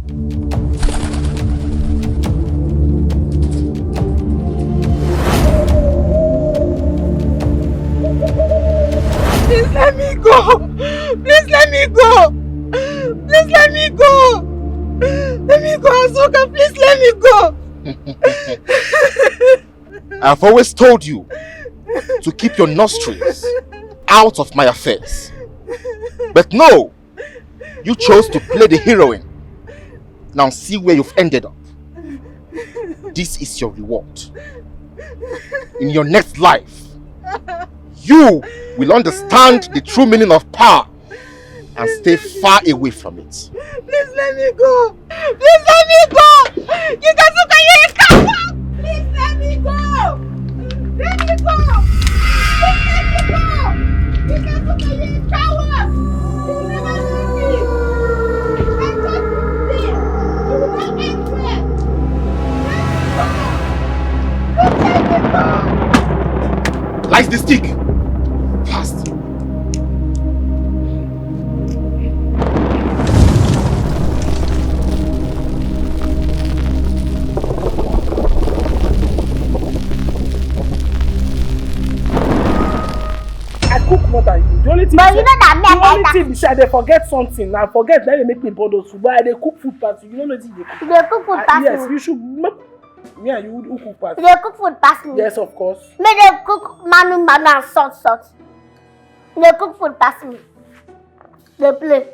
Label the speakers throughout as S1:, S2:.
S1: Please let me go! Please let me go! Please let me go! Let me go, Asoka! Please let me go!
S2: I've always told you to keep your nostrils out of my affairs. But no! You chose to play the heroine. Now see where you've ended up. This is your reward. In your next life, you will understand the true meaning of power and stay far away from it.
S1: Please let me go! Please let me go! You guys look at your cover! Please let me go! Let me go! Please let me go! You guys look at your cover! You will never leave me! I just this! You will not enter! Let me go!
S2: Light the stick! Fast!
S3: Cook more than you. The only thing
S4: but you know that me,
S3: the only thing is I forget something. I forget that they make me bundle soup. But I dey cook food pass you. You don't know this.
S4: They cook food pass me.
S3: Yes, you should. Yeah, you would cook pass.
S4: They cook food pass me.
S3: Yes, of course.
S4: May they cook manu and salt. They cook food pass me. They play.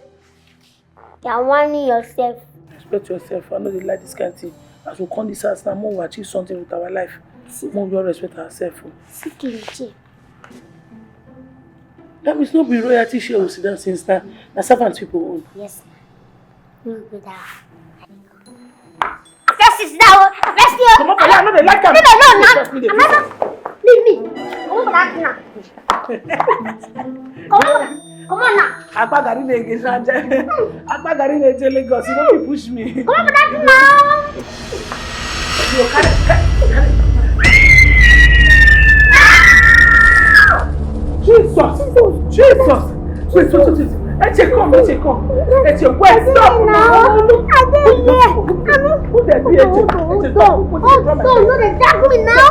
S4: You're warning yourself.
S3: Respect yourself. I know they like this kind of thing. As we come this house now, more we achieve something with our life. More we all respect ourselves. That means no be royalty share will sit down since now. Na servant people own.
S4: Yes. No be that. First is now. First you.
S3: Come on, I know they like am.
S4: No. Leave me. Come on, now. Come on now.
S3: Agbagari na ege sanje. Agbagari na eje Lagos. You don't push me.
S4: Come on now.
S3: You carry. Jesus! Wait. Eche, come. Eche, wait, stop!
S4: No,
S3: Who the be Eche?
S4: no, they drag me now.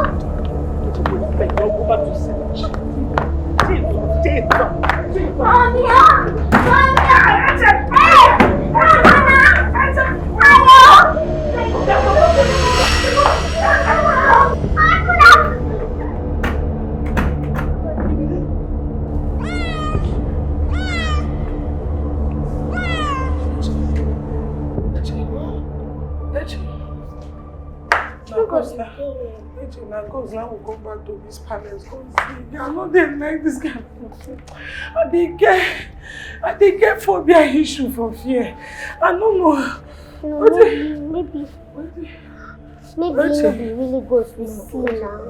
S3: Go back to sleep. Jesus!
S4: Come here!
S3: Now we'll go back to this palace. I'm not there like this guy. I did get phobia issue for fear. I don't know.
S4: Maybe you be really ghost we see now.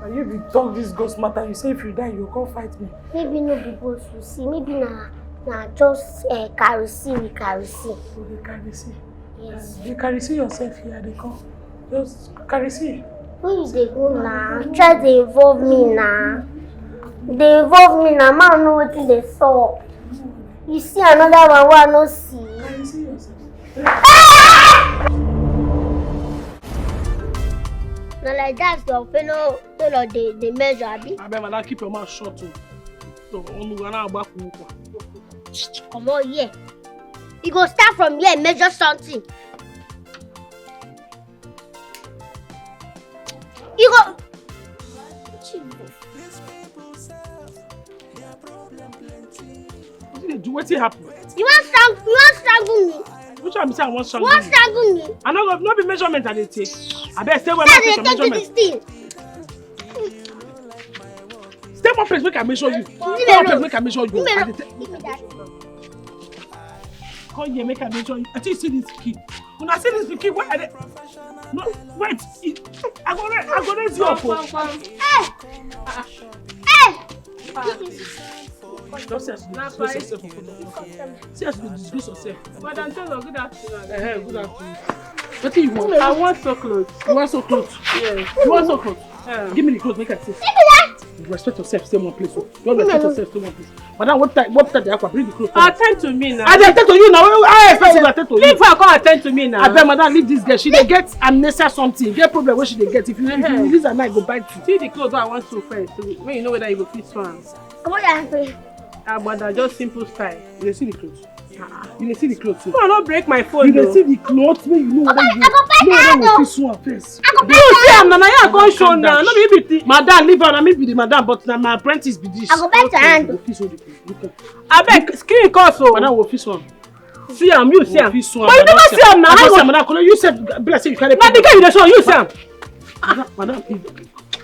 S3: And you be talk this ghost matter. You say if you die, you'll come fight me.
S4: Maybe no be ghost we see. Maybe na just carry we carry.
S3: Oh, they carry see.
S4: Yes.
S3: You carry see yourself here. They come. Just carry see.
S4: Where you dey go now? Try to involve me now. They involve me now. Man know what they saw. You see another one who I no see.
S3: Carry see yourself.
S4: Now like that's your fellow they measure, abi?
S3: I bet man, keep your mouth shut too. So only gonna back.
S4: Come on here. You go start from here and measure something. You go.
S3: What happened?
S4: You want strangle me?
S3: Which one say I want strangle?
S4: You want strangle me?
S3: I know not be measurement I dey take. I bet stay where I take measurement. Stay one place make I measure you. Stay one place make I measure you. Come here make I measure you. I think you see this key. When I see this key, where are they? No, wait. I go raise you up.
S4: Hey!
S3: Don't say disgrace yourself. Say as you disgrace yourself.
S5: Madam Taylor, good afternoon.
S3: Good afternoon. What do you want?
S5: I want so clothes.
S3: You want so clothes?
S5: Yes.
S3: You want so clothes? Give me the clothes, make I see.
S4: Give me that!
S3: respect yourself, stay one place. Don't respect yourself, stay one place. Madam, what time the aqua? Bring the clothes.
S5: Attend to me now.
S3: I attend to you now. I expect you to attend to you.
S5: Leave her, come attend to me now.
S3: I beg madam, leave this girl. She dey get amnesia something. Get problem where she dey get. If you release her now, go bite you.
S5: See the clothes I want to first. When you know whether you go fit one.
S4: Come on,
S5: But just simple style.
S3: You see the clothes. You see the clothes too.
S5: Come on, don't break my phone.
S3: You see the clothes when you know whether you know fit one first.
S5: You see am na ya go show now. No be the
S3: madam, leave her. I mean be the madam, but na my apprentice be this.
S4: I go bite your hand.
S5: I beg screen call so.
S3: Madam will fit one.
S5: See am, you see am.
S3: But you
S5: never see am now.
S3: Madam, you said bless you carry.
S5: Na the guy you dey show, you see am.
S3: Madam,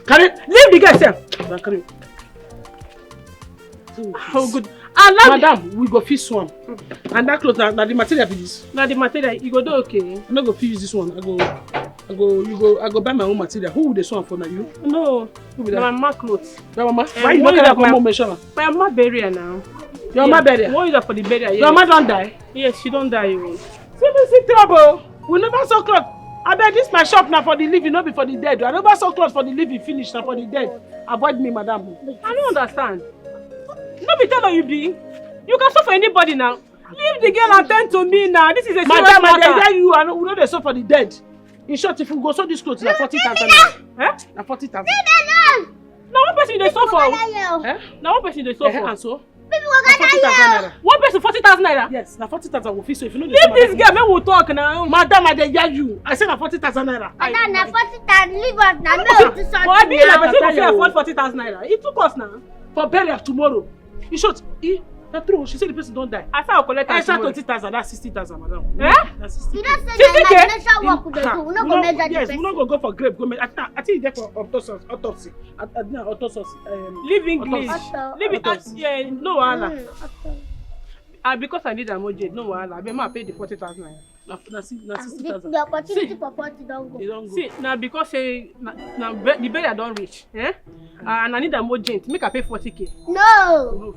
S3: carry.
S5: Leave the guy sef.
S3: Madam, carry.
S5: Oh good.
S3: Madam, we go fit one. And that clothes na the material be this.
S5: Na the material you go do okay.
S3: I no go fit use this one. I go buy my own material. Who will dey sew am for na you?
S5: No. Na my mama clothes.
S3: Your mama? Why you no carry am come mention am?
S5: My mama burial now.
S3: Your mama burial?
S5: Why use her for the burial?
S3: Your mama don die?
S5: Yes, she don die.
S3: See trouble. We never sew cloth. I beg this my shop now for the living, not be for the dead. I never sew cloth for the living finish now for the dead. Avoid me, madam.
S5: I don't understand. No be tell you be. You can sew for anybody now. Leave the girl and attend to me now. This is a serious matter.
S3: Madam, I you we know they sew for the dead. In short, if we go sew this clothes, na 40,000 naira. Na 40,000.
S5: Now one person they sew for. Now one person they sew for.
S3: And so?
S4: 40,000
S3: naira.
S5: One person 40,000 naira.
S3: Yes, na 40,000 we fit sew. If you know
S5: leave this girl, make we talk now.
S3: Madam, I dey hear you. I say na 40,000 naira.
S4: Madam, na 40,000. Leave us now. No, do something.
S5: But I be like person go afford 40,000 naira. It took us now.
S3: For burial tomorrow. In short, na true. She said the person don't die.
S5: I said I'll collect her tomorrow.
S3: 20,000. That's 60,000, madam.
S5: Eh?
S3: That's 60,000.
S4: You don't say that imagination work we dey do. We no go measure the
S3: Yes,
S4: person.
S3: we no go for grave. I think you for autopsy. Autopsy.
S5: Leave English.
S4: Auto.
S5: Leave it. Yeah, no wahala.
S4: Okay.
S5: Because I need emoji, no wahala. I ma pay the 40,000 naira.
S3: Na 60,000.
S4: The opportunity for 40 don't go.
S3: You don't go.
S5: See, now because the burial don't reach, and I need emoji, make I pay 40k.
S4: No.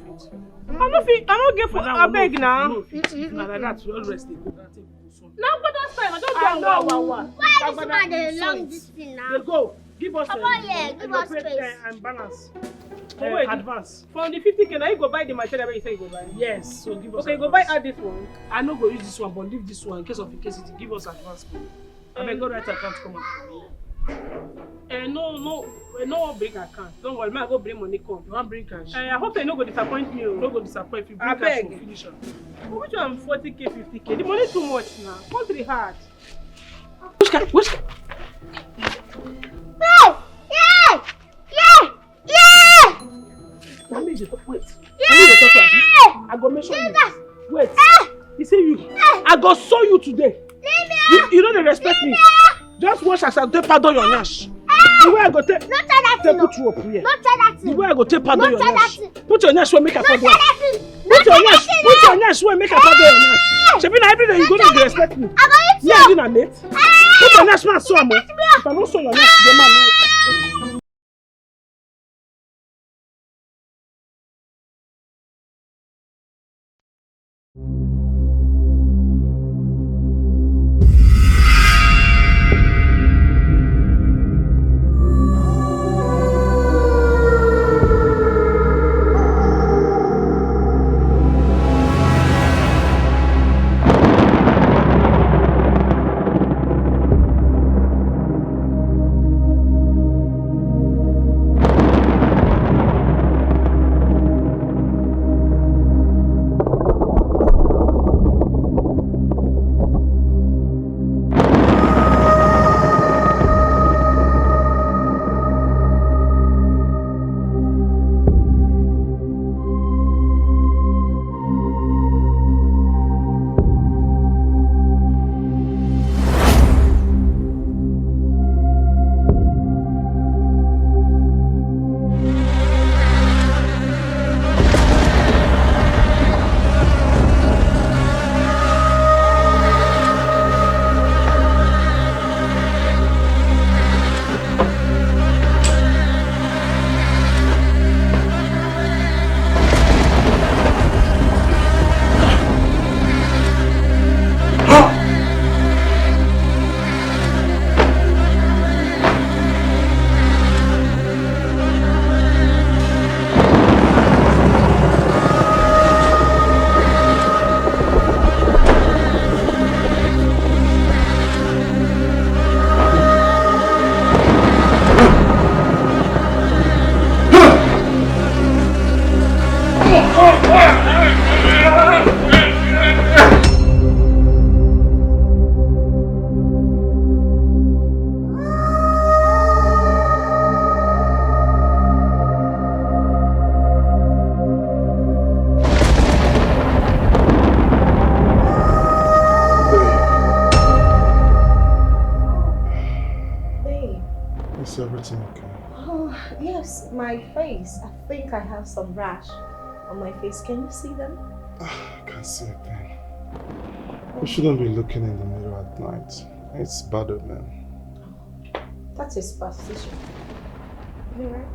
S3: No fit.
S5: I don't get for. I beg now.
S3: No fit. Na like that. We all rest.
S5: Now go that time. I don't go.
S4: Why this man dey long this thing now?
S3: Let's go. Give us
S4: Give us space.
S3: And balance.
S5: Wait,
S3: Advance.
S5: from the 50k, now you go buy the material where you say you go buy.
S3: Yes. So give us.
S5: Okay,
S3: advance.
S5: go buy add this one.
S3: I no go use this one, but leave this one in case of incasity. Give us advance. I mean, go right account come on.
S5: No bring account. Don't worry, man, go bring money come.
S3: You want bring cash?
S5: I hope they no go disappoint me.
S3: No go disappoint. If you bring
S5: I
S3: cash,
S5: beg.
S3: we'll finish am.
S5: Which one 40k, 50k? The money too much now. Country hard.
S3: Which guy? Which guy? Let me just wait. Let me just talk to you. I go mention you. Wait. You see you. I go saw you today. You don't respect me. Just watch as I take pardon your nyash. The way I go take.
S4: No try that
S3: Take
S4: thing.
S3: put you up here.
S4: No try that
S3: The
S4: thing.
S3: way I go take pardon your
S4: try that
S3: nyash.
S4: thing.
S3: Put your nyash where make a
S4: No try
S3: pardon.
S4: that thing.
S3: Put your nyash. Put your nyash where make a pardon your nyash. Shebi na every day you go to respect me.
S4: I go eat
S3: Yeah, you na mate. Put your nyash man so am. If I don't show your nyash, the man no.
S1: my face. I think I have some rash on my face. Can you see them?
S6: I can't see a thing. We shouldn't be looking in the mirror at night. It's bad omen.
S1: That's a superstition. You right?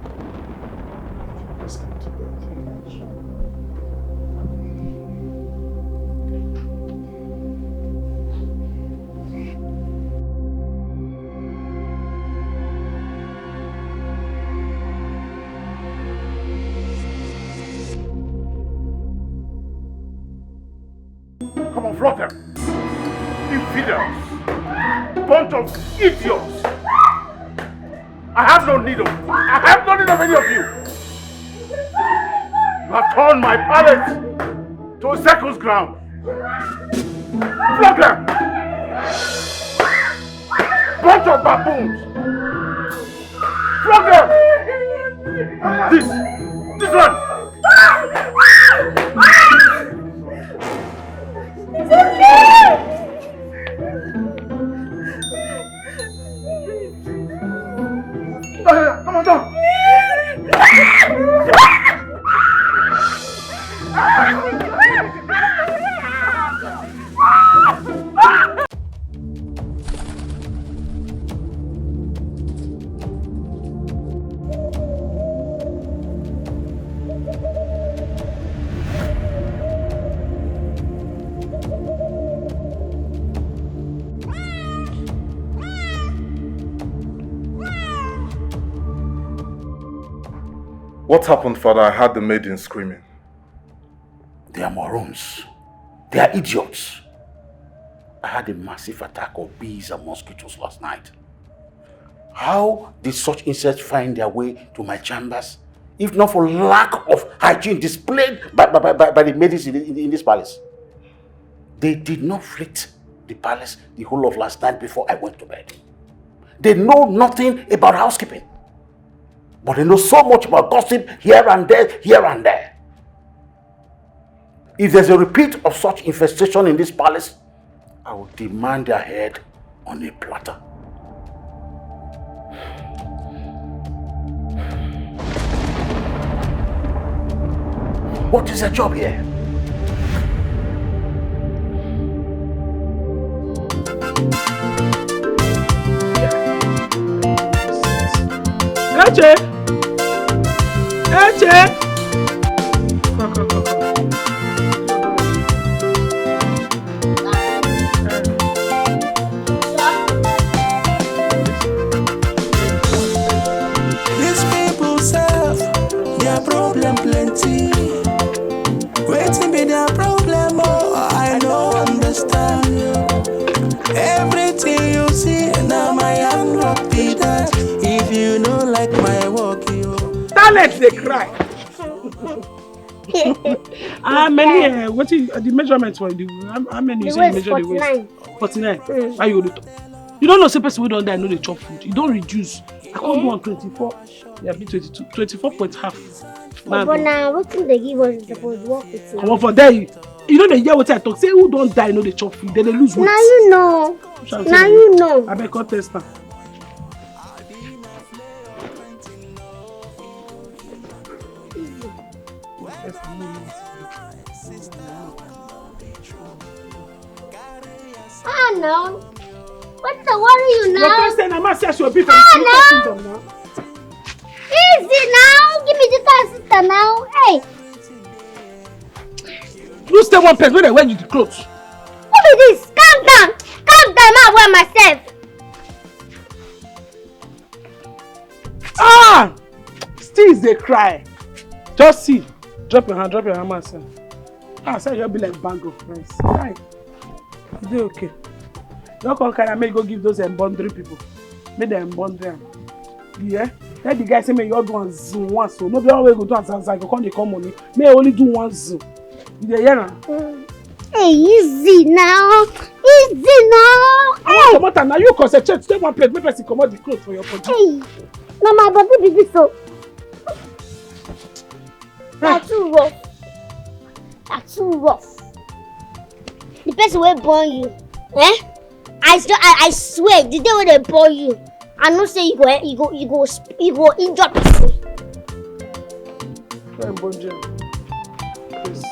S6: Let's go to bed.
S7: Come on, flog them! Infidels! Bunch of idiots! I have no need of any of you! You have turned my palace to a circus ground! Flog them! Bunch of baboons! Flog them! This one!
S1: It's okay!
S7: Come on, down!
S6: What happened, Father? I heard the maiden screaming.
S7: They are morons. They are idiots. I had a massive attack of bees and mosquitoes last night. How did such insects find their way to my chambers, if not for lack of hygiene displayed by the maidens in this palace? They did not flit the palace the whole of last night before I went to bed. They know nothing about housekeeping. But they know so much about gossip here and there, here and there. If there's a repeat of such infestation in this palace, I will demand their head on a platter. What is their job here?
S3: Eche! Eche! Come.
S8: These people serve their problem plenty. Waiting be their problem, oh, I don't understand. Everything you see, now my hand rock be that. If you don't like my work, you
S3: Talent they cry. How many? What is the measurements for the? How many?
S4: The waist 49.
S3: 49. Why you do? You don't know some person who don't die know they chop food. You don't reduce. I can't do on 24. Yeah, be 22. 24.5.
S4: But now, what thing they give us is supposed to work with you.
S3: Come on for there. You know they hear what I talk. Say who don't die know they chop food. Then they lose weight.
S4: Now you know. Now you know.
S3: I bet contest now.
S4: Ah no. What's the worry you now?
S3: Your question, I must say your beef
S4: now.
S3: now.
S4: Easy now. Give me the car sister now. Hey.
S3: You stay one place when they wear you the clothes.
S4: What is this? Calm down. Calm down. I wear myself.
S3: Ah! Still they cry. Just see. Drop your hand, myself. Ah, say you'll be like bag of rice. Right. Is it okay? Don't come carry me go give those boundary people. Make them boundary. Yeah? Let the guy say me you do one zoom once. So nobody always go do one zanzan. You can't come money. May only do one zoom. You hear now?
S4: Hey, easy now. Easy now.
S3: I want to now you concentrate. Stay one place. Make person come out the clothes for your body.
S4: Hey. Now my body be so. That's too rough. That's too rough. The person will born you. Eh? I swear, the day when they born you, I know say you go injure person.
S3: Please.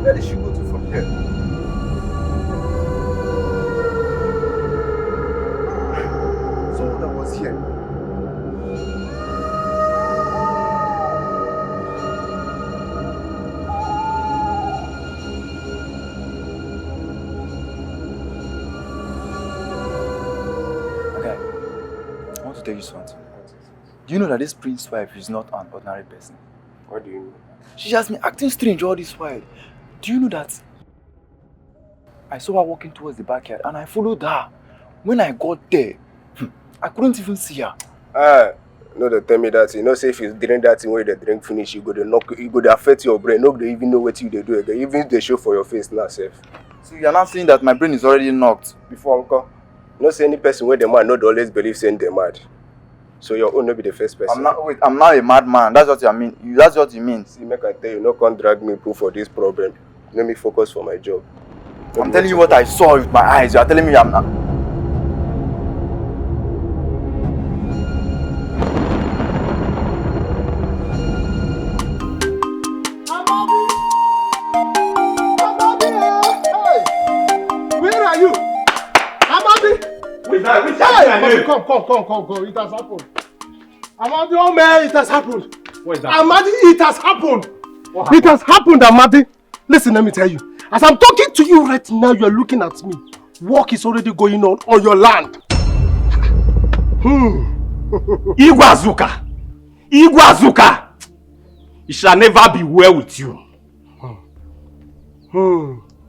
S9: Where did she go to from here? Someone that was here.
S10: Okay, I want to tell you something. Do you know that this prince's wife is not an ordinary person?
S9: What do you mean?
S10: She has been acting strange all this while. Do you know that I saw her walking towards the backyard and I followed her? When I got there, I couldn't even see her.
S9: No, they tell me that. You know, say if you drink that thing where the drink finish, you go to affect your brain. No, they even know what you do again. Even if they show for your face now, safe.
S10: So you're not saying that my brain is already knocked before Uncle?
S9: No, say any person where the man not always believe saying they're mad. So your own will be the first person.
S10: I'm not a madman. That's what you mean. That's what you mean.
S9: See, make I tell you, no can't drag me proof for this problem. Let me focus for my job.
S10: I'm telling you what I saw with my eyes. You are telling me I'm not.
S3: Where are you? Amadi! Come. It has happened. Amadi, oh man, it has happened.
S11: What is that?
S3: Amadi, it has happened. It has happened, Amadi. Listen, let me tell you. As I'm talking to you right now, you are looking at me. Work is already going on your land.
S11: Igwazuka! It shall never be well with you.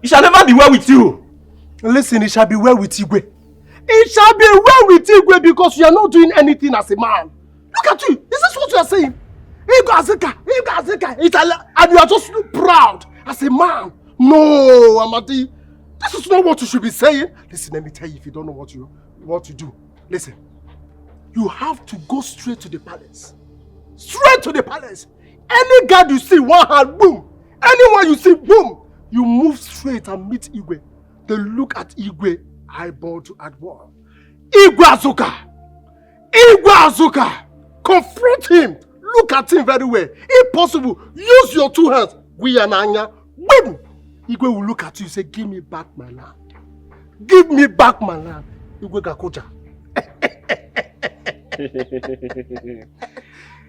S11: It shall never be well with you.
S3: Listen, it shall be well with Igwe. It shall be well with Igwe because you are not doing anything as a man. Look at you. Is this what you are saying? Igwazuka. And you are just proud as a man. No, Amadi. This is not what you should be saying. Listen, let me tell you if you don't know what to do. Listen. You have to go straight to the palace. Straight to the palace. Any guard you see, one hand, boom. Anyone you see, boom. You move straight and meet Igwe. They look at Igwe, eyeball to eyeball. Igwazuka! Confront him. Look at him very well. If possible, use your two hands. Guyananya. Boom! Igwe will look at you and say, give me back my land. Give me back my land. Igwe Gakoja.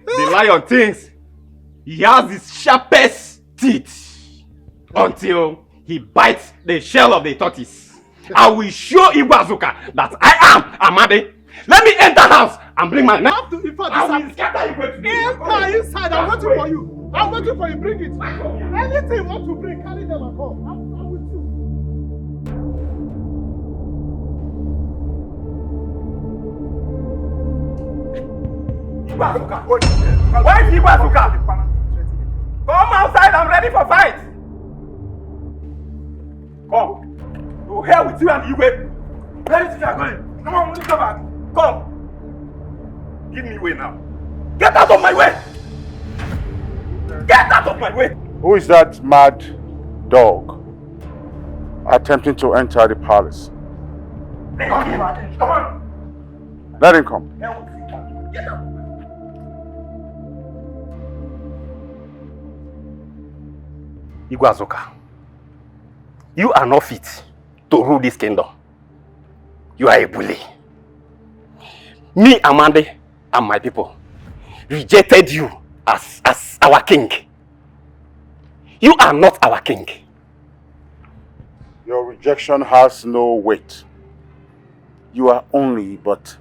S11: The lion thinks he has his sharpest teeth until he bites the shell of the tortoise. I will show Igwazuka that I am Amadi. Let me enter house and bring my knife. I will scatter Igwe today.
S3: Enter inside. I'm waiting for you. I'm waiting for you. Bring it. Anything you want to bring, carry them and come. I'm with you.
S11: Igwazuka! Where is Igwazuka? Come outside, I'm ready for fight! Come! To hell with you and Igwe! Where is Igwe? Come on, come back! Come! Give me way now! Get out of my way! Get out of my way!
S7: Who is that mad dog attempting to enter the palace? Come on. Let him come.
S11: Get up. Igwazuka, you are not fit to rule this kingdom. You are a bully. Me, Amande, and my people rejected you as our king. You are not our king.
S7: Your rejection has no weight. You are only but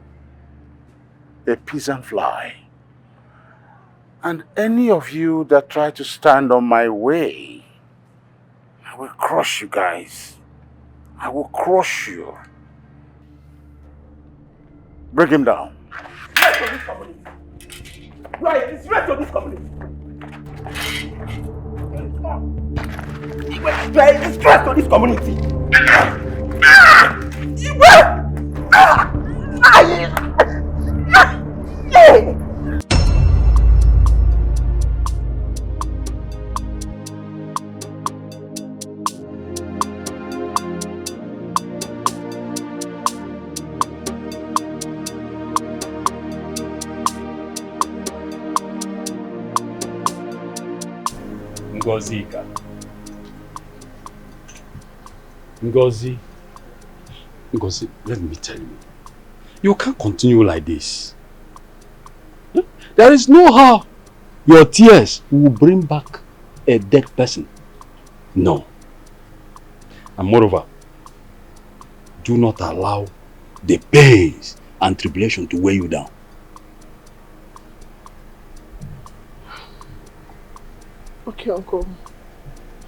S7: a peasant fly. And any of you that try to stand on my way, I will crush you guys. I will crush you. Bring him down.
S11: Right to this community. Right, it's right to this community. You are a disgrace to this community.
S12: Ngozika. Ngozi, let me tell you. You can't continue like this. There is no how your tears will bring back a dead person. No. And moreover, do not allow the pains and tribulation to weigh you down.
S3: Okay, Uncle.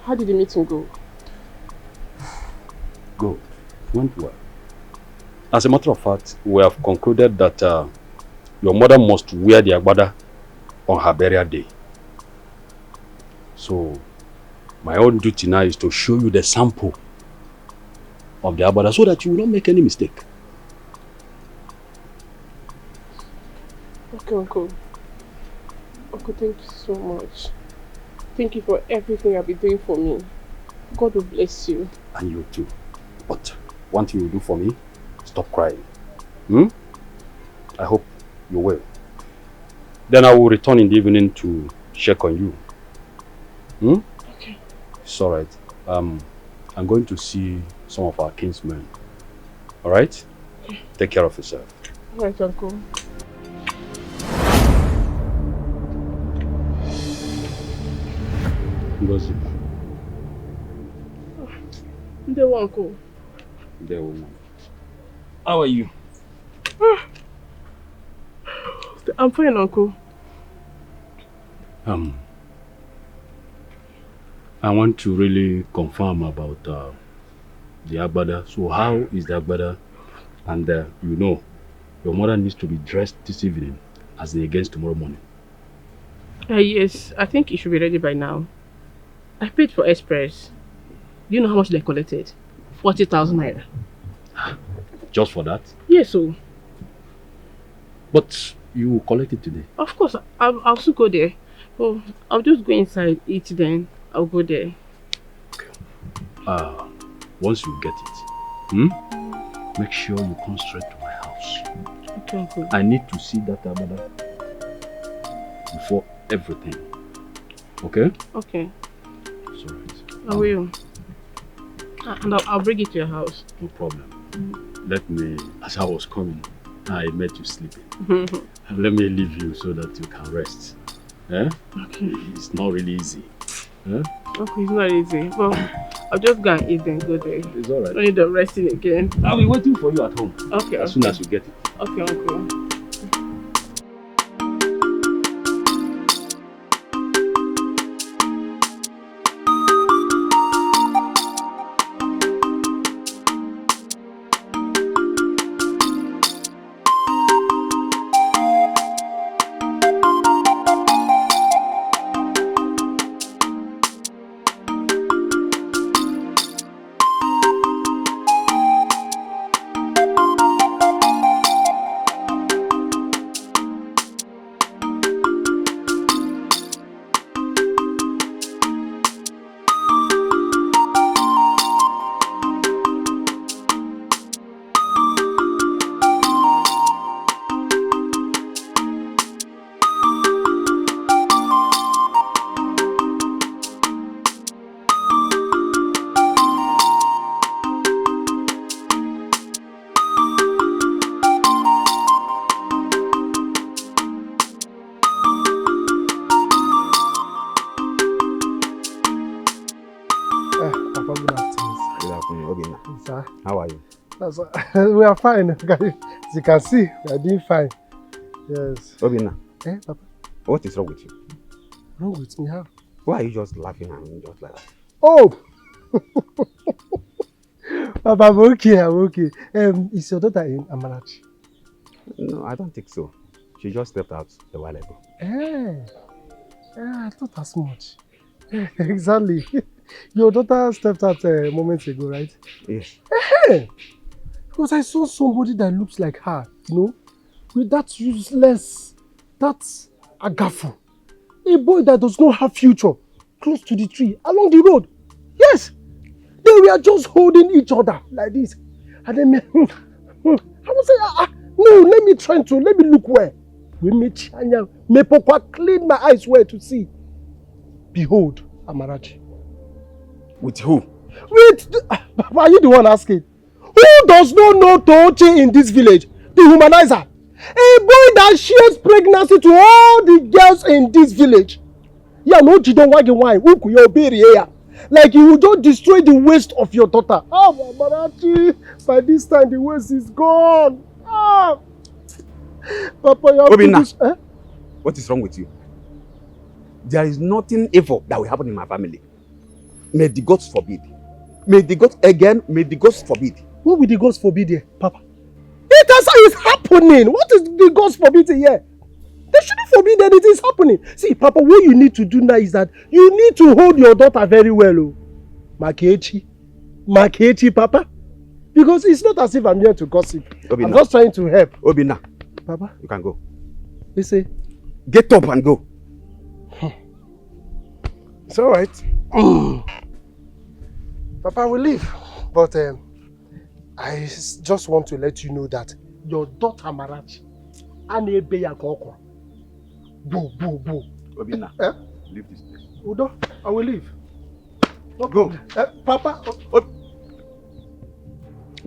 S3: How did the meeting go?
S12: Good. Went well. As a matter of fact, we have concluded that your mother must wear the agbada on her burial day. So, my own duty now is to show you the sample of the agbada so that you will not make any mistake.
S3: Okay, Uncle. Uncle, thank you so much. Thank you for everything you've been doing for me. God will bless you.
S12: And you too. But one thing you do for me, stop crying. I hope you will. Then I will return in the evening to check on you.
S3: Okay.
S12: It's alright. I'm going to see some of our kinsmen. Alright?
S3: Okay.
S12: Take care of yourself.
S3: Alright, Uncle.
S12: Ngozi.
S3: Ndewo, Uncle.
S12: Ndewo. How are you?
S3: I'm fine, Uncle.
S12: I want to really confirm about the agbada. So how is the agbada? And you know, your mother needs to be dressed this evening as against tomorrow morning.
S3: Yes, I think it should be ready by now. I paid for express. Do you know how much they collected? 40,000 naira.
S12: Just for that?
S3: Yes, so.
S12: But you will collect it today?
S3: Of course, I'll still go there. Oh, I'll just go inside, eat, then I'll go there.
S12: Okay. Once you get it, make sure you come straight to my house.
S3: Okay, Uncle.
S12: I need to see that agbada before everything. Okay?
S3: Okay.
S12: Sorry.
S3: I will. And I'll bring it to your house.
S12: No problem. Let me, as I was coming, I met you sleeping. Let me leave you so that you can rest. Eh?
S3: Okay.
S12: It's not really easy. Eh?
S3: Okay, it's not easy. Well, I'll just go and eat then go there.
S12: It's alright.
S3: Don't need them resting again.
S12: I'll be waiting for you at home.
S3: Okay.
S12: As soon as you get it.
S3: Okay, Uncle.
S13: Papa, good afternoon.
S14: Good afternoon, Obina.
S13: Sir.
S14: How are you?
S13: We are fine. As you can see, we are doing fine. Yes.
S14: Obina.
S13: Eh, Papa?
S14: What is wrong with you?
S13: Wrong with me? How?
S14: Why are you just laughing and just like that?
S13: Oh! Papa, I'm okay, I'm okay. Is your daughter in Amarachi?
S14: No, I don't think so. She just stepped out a while ago.
S13: I thought as much. Exactly. Your daughter stepped out moments ago, right?
S14: Yes.
S13: Because I saw somebody that looks like her, you know, with that useless, that agafu. A boy that does not have future, close to the tree, along the road. Yes! They were just holding each other like this. And then I was saying, no, let me look where. We may clean my eyes well to see. Behold, Amarachi.
S14: With who?
S13: Are you the one asking? Who does not know Tochi in this village? The humanizer. A boy that shares pregnancy to all the girls in this village. Yeah, no, you don't want wine. Like you will just destroy the waist of your daughter. Oh, Amarachi, by this time the waist is gone. Papa, you have
S14: Obina,
S13: to do...
S14: what is wrong with you? There is nothing evil that will happen in my family. May the gods forbid. May the gods forbid.
S13: What will the gods forbid here, Papa? It is happening. What is the gods forbid here? They shouldn't forbid anything is happening. See, Papa, what you need to do now is that you need to hold your daughter very well. Oh. Makechi, Papa. Because it's not as if I'm here to gossip.
S14: Obina. I'm
S13: just trying to help.
S14: Obina.
S13: Papa.
S14: You can go.
S13: You say?
S14: Get up and go.
S13: It's alright. Papa will leave. But I just want to let you know that your daughter Amarachi Boo.
S14: Obina, leave this place.
S13: Udo, I will leave.
S14: No, go.
S13: Papa.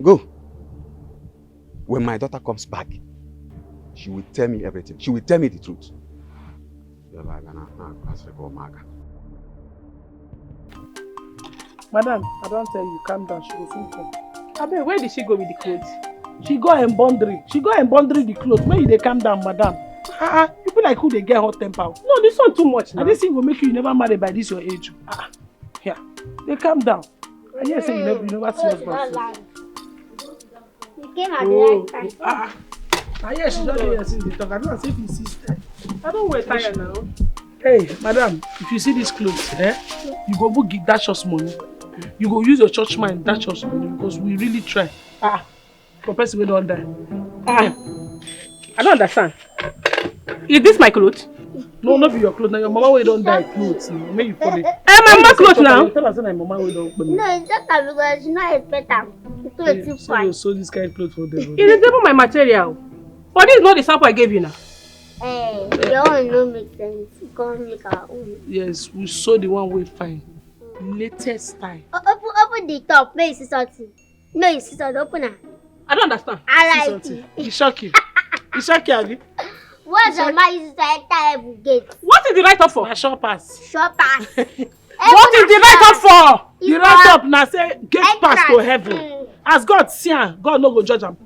S14: Go. When my daughter comes back, she will tell me everything. She will tell me the truth.
S3: Madam, I don't tell you, calm down, she will soon come. Abeg, where did she go with the clothes? She go and bundle the clothes. Where you dey calm down, madam? People like who they get hot temper. No, this one too much now. And this thing will make you never marry by this your age. Yeah, they calm down. I hear say you never see us before.
S4: You came at the right time.
S3: I hear she don't hear since they talk. I don't say if you sister. I don't wait tired now. Hey, madam, if you see these clothes, you go book dash us money. You go use your church mind dash us money because we really try. For person we don't die. I don't understand. Is this my clothes? No, not be your clothes. Now your mama we don't die clothes. May you follow. My mama clothes now. Tell us that my mama we don't.
S4: No, it's just that because you not expect them. It's too fine.
S3: So you sew this kind of clothes for them.
S5: It is even my material. But this is not the sample I gave you now.
S4: Hey, your own don't make sense. You can't make our own.
S3: Yes, we sew the one we find. Latest style.
S4: Open the top. May you see something? No, you see something. Open it.
S5: I don't understand.
S4: I like it.
S3: It's shocking. It's shocking, Abby.
S4: What's your mind is to enter every gate?
S5: What is the write-up for?
S3: A short pass.
S4: Short pass.
S5: What is the write-up for?
S3: The write-up now say gate pass to heaven. As God see him, God no go judge him.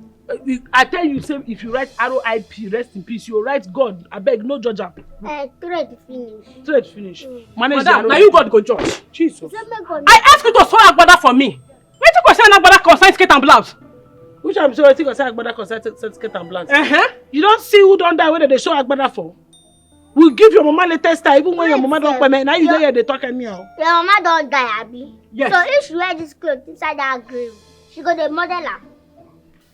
S3: I tell you, say if you write RIP, rest in peace, you write God, I beg no judge him.
S4: Trade finish.
S3: Trade finish.
S5: Madam, now you God go judge.
S3: Jesus.
S5: I ask you to sew agbada for me. Wait till concern agbada concern skirt and blouse.
S3: Which I'm sure I think concern agbada concern skirt and blouse. You don't see who don't die whether they show agbada for. We'll give your mama latest style even when your mama don't pay me. Now you don't hear they talk anyhow.
S4: Your mama don't die, Abby.
S3: Yes.
S4: So if she wear this clothes inside that grave, she go the model her.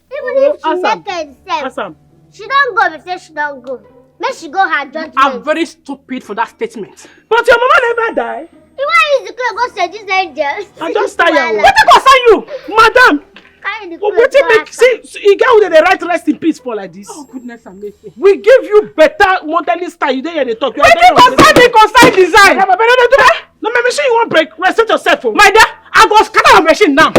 S4: Even if she naked herself, she don't go because she don't go. Make she go her judgment.
S5: I'm very stupid for that statement.
S3: But your mama never die.
S4: You want use the clothes go say these angels.
S3: I just tired.
S5: What concern you,
S3: madam?
S4: What
S3: you make? See, you get who they write rest in peace for like this.
S5: Oh goodness and mercy.
S3: We give you better modeling style. You don't hear the talk.
S5: Wait till concern design.
S3: No, maybe she you want break. Reset yourself.
S5: My dear, I go scatter the machine now.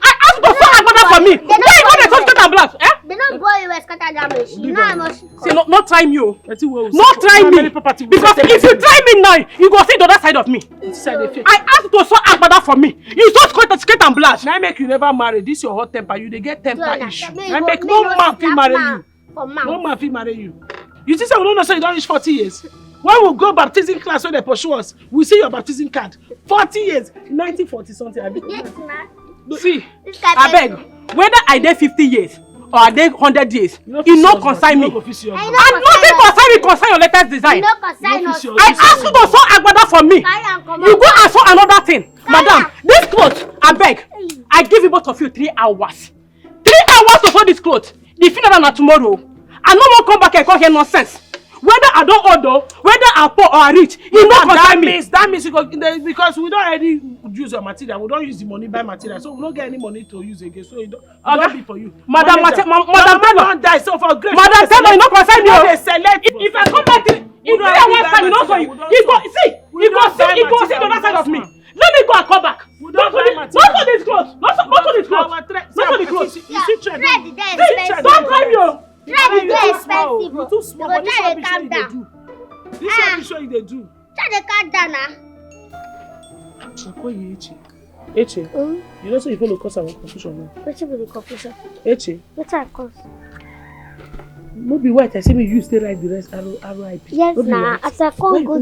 S5: I ask for so agbada for me. Why you go dey touch skirt and blouse?
S4: They don't go anywhere scatter that machine. You know how much.
S5: See, no time you. oh. Not try me. Because if you try me now, you go see the other side of me. I asked you to sew agbada for me. You just skirt and blush.
S3: Now make you never marry. This your hot temper. You dey get temper issue. Now make no man fit marry you. No man fit marry you. You think say we don't know say you don't reach 40 years? When we go baptism class when they pursue us, we see your baptism card. 40 years, 1940 something.
S4: Yes, ma.
S5: See, I beg, whether I dey 50 years or I dey 100 years, it no concern me. And nothing concern your latest design. I ask you to sew agbada for me. You go and sew another thing. Madam, this clothes, I beg, I give you both of you 3 hours. 3 hours to sew this clothes. The funeral na tomorrow. I no more come back and come here nonsense. Whether I don't order, whether I poor or I rich, you know concern me.
S3: That means because we don't already use your material, we don't use the money buy material, so we don't get any money to use again. So it don't be for you.
S5: Madam
S3: don't die. So for grace.
S5: Madam Taylor, you know concern me.
S3: If I come back,
S5: if I want time, you know so you go see the other side of me. Let me go and come back. Not for this clothes. Not for this clothes. Not for the clothes. Don't try me.
S4: Try to get expensive.
S3: You're too small, but this one be sure you dey do. This one be sure you dey do.
S4: Try to calm down now.
S3: I call you Eche. You know say you follow cause our confusion now.
S4: What be the confusion?
S3: Eche.
S4: What I cause?
S3: No be white, I say me you stay write the rest RIP.
S4: Yes, nah. As I can't go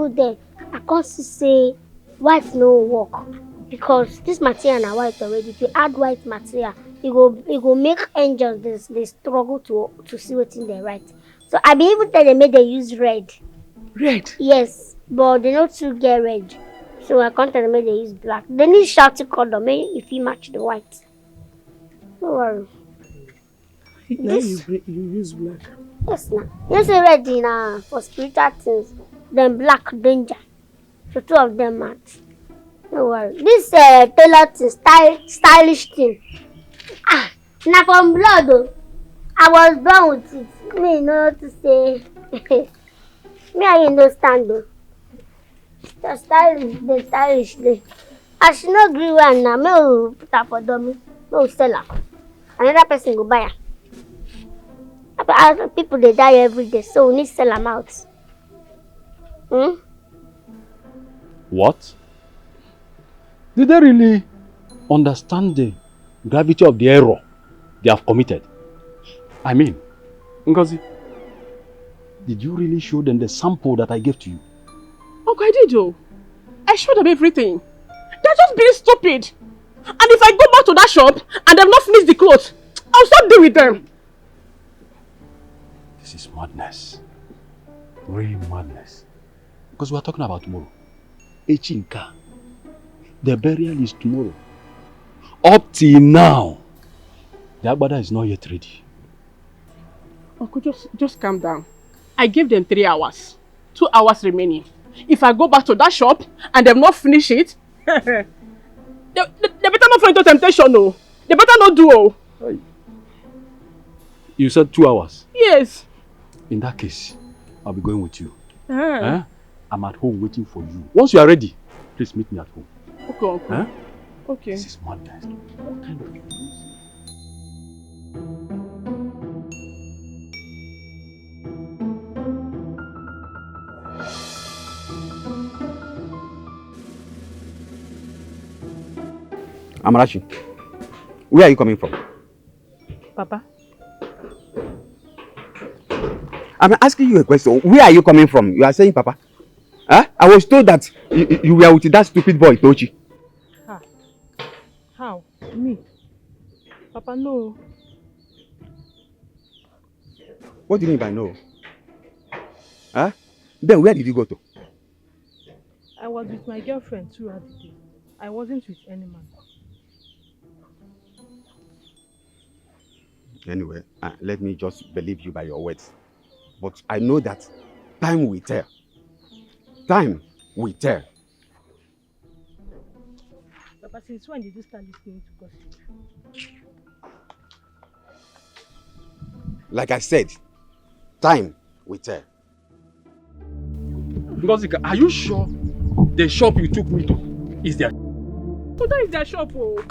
S4: there, I can't say white no work. Because this material na white already. If you add white material, it go make angels they struggle to see what's in there, right? So I be able to tell them they use red.
S3: Red?
S4: Yes, but they not to get red. So I can't tell them they use black. They need shouty color, if you match the white. No worry.
S3: Now you use black.
S4: Yes, now. You say red for spiritual things, then black danger. So 2 of them match. No worry. This tailor thing, stylish thing. Now from blood though. I was born with it. Me know to say. Me I understand though. The stylish day. I should not agree one now. Me will put her for dummy. Me will sell her. Another person go buy her. People they die every day, so we need to sell them out.
S12: What? Did they really understand the gravity of the error they have committed? I mean, Ngozi, did you really show them the sample that I gave to you?
S5: Okay, I did, Joe. I showed them everything. They're just being stupid. And if I go back to that shop and they've not finished the clothes, I'll stop dealing with them.
S12: This is madness. Real madness. Because we are talking about tomorrow. Echinka. The burial is tomorrow. Up till now, the agbada is not yet ready.
S5: Uncle, just calm down. I gave them 3 hours. 2 hours remaining. If I go back to that shop and they've not finished it, they better not fall into temptation, no. They better not do.
S12: You said 2 hours?
S5: Yes.
S12: In that case, I'll be going with you. I'm at home waiting for you. Once you are ready, please meet me at home.
S5: Okay, Uncle. Okay.
S12: This is madness. What kind of
S14: Amarachi, where are you coming from?
S5: Papa?
S14: I'm asking you a question. Where are you coming from? You are saying Papa? Huh? I was told that you were with that stupid boy, Tochi.
S5: How? Me? Papa, no.
S14: What do you mean by no? Huh? Then where did you go to?
S5: I was with my girlfriend throughout the day. I wasn't with any man.
S14: Anyway, let me just believe you by your words. But I know that time will tell. Time will tell.
S5: Papa, since when did you start listening to gossip?
S14: Like I said, time will tell.
S12: Ngozika, are you sure the shop you took me to is there?
S5: So that is their shop, oh.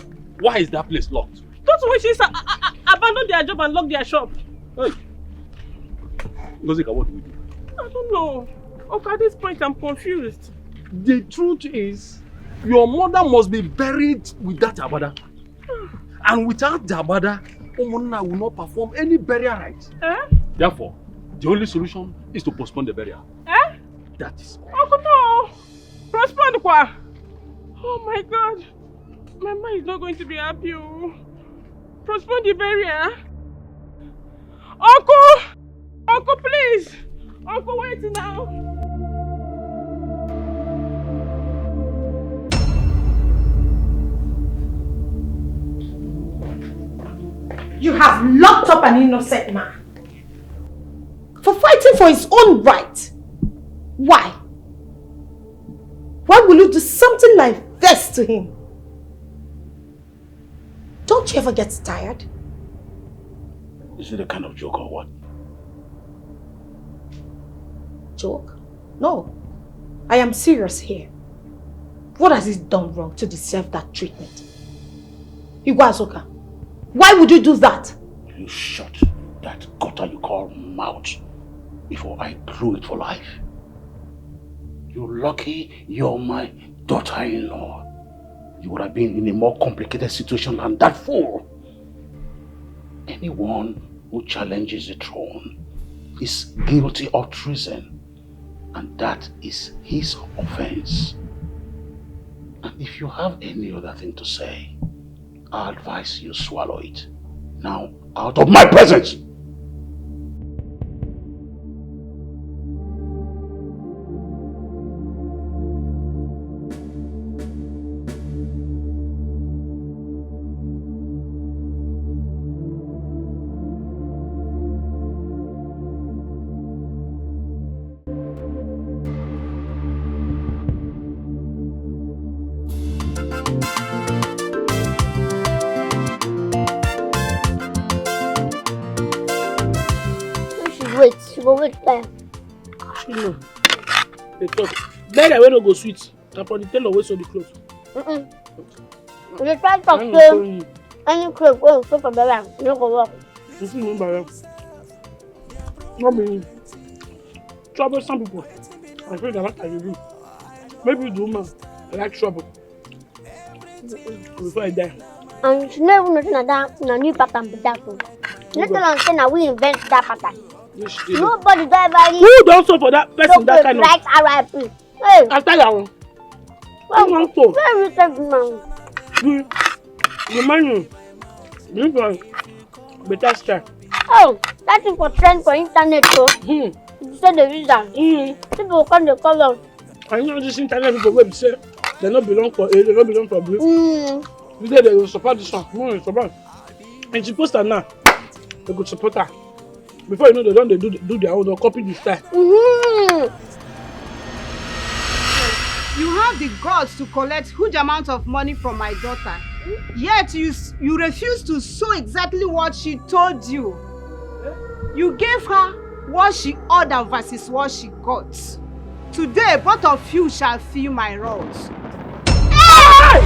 S12: Why is that place locked?
S5: Those witches abandoned their job and locked their shop.
S12: Hey. Ngozika, what do we do?
S3: I don't know. Okay, at this point I'm confused.
S12: The truth is, your mother must be buried with that Abada. And without the Abada, Umunna will not perform any burial rites. Therefore, the only solution is to postpone the burial. That is all.
S3: Oh no! Postpone what? Oh my God. Mama is not going to be happy. Postpone the burial. Uncle! Uncle, please! Uncle, wait now.
S1: You have locked up an innocent man for fighting for his own right. Why? Why will you do something like this to him? Don't you ever get tired?
S7: Is it a kind of joke or what?
S1: Joke? No. I am serious here. What has he done wrong to deserve that treatment? Igwazuka, why would you do that?
S7: You shut that gutter you call mouth before I glue it for life. You're lucky you're my daughter-in-law. You would have been in a more complicated situation than that fool. Anyone who challenges the throne is guilty of treason, and that is his offense. And if you have any other thing to say, I advise you swallow it. Now, out of my presence!
S4: She go wait there.
S3: She know. They talk. Then I will go sweet. I probably tell her where so the clothes.
S4: You try to talk to any clothes go so for better. You go work.
S3: You see me by not me. Troublesome people. I feel that what I do. Maybe the woman I like trouble. Before I die.
S4: And she never know that na new pattern be that one. Let alone say na we invent that pattern. Nobody do ever read.
S3: Who don't so for that person that kind of
S4: right RIP. Hey.
S3: After that one.
S4: Well, very recent man.
S3: The man you for better style.
S4: Oh, that is for trend for internet too. You say the reason. People come the color.
S3: I know this internet people will say they not belong for A, they not belong for B. You say they will support this one. No, it's support. And she post her now. They could support her. Before you know, they don't do their own, they'll copy the style.
S15: You have the guts to collect huge amount of money from my daughter. Yet you refuse to show exactly what she told you. You gave her what she ordered versus what she got. Today, both of you shall feel my wrath.
S3: Hey!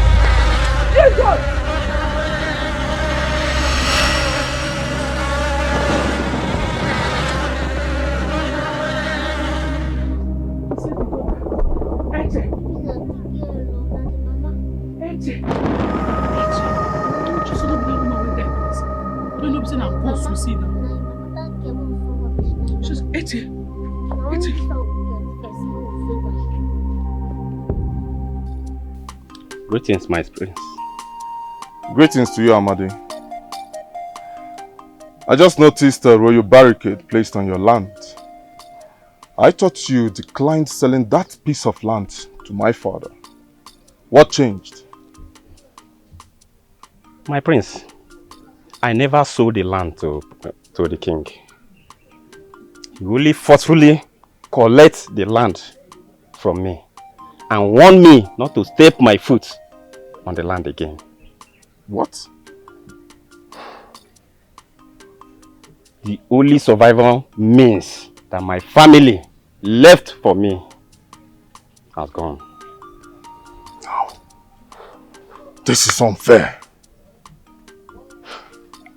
S3: Jesus!
S11: Greetings, my prince.
S6: Greetings to you, Amadi. I just noticed a royal barricade placed on your land. I thought you declined selling that piece of land to my father. What changed?
S11: My prince, I never sold the land to the king. He only forcefully collect the land from me and warn me not to step my foot on the land again.
S6: What?
S11: The only survival means that my family left for me has gone.
S6: No. This is unfair.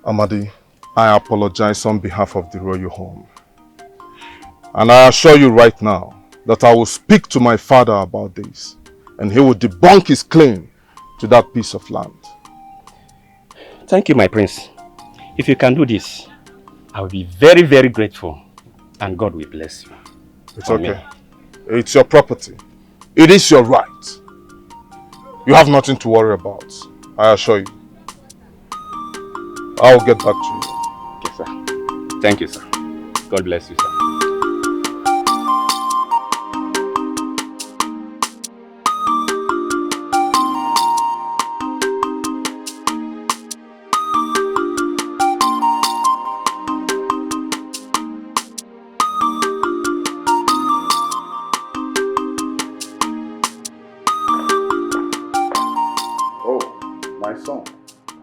S6: Amadi, I apologize on behalf of the royal home. And I assure you right now that I will speak to my father about this and he will debunk his claim to that piece of land.
S11: Thank you, my prince. If you can do this, I will be very, very grateful and God will bless you.
S6: It's okay. It's your property. It is your right. You have nothing to worry about. I assure you. I will get back to you.
S11: Okay, sir. Thank you, sir. God bless you, sir.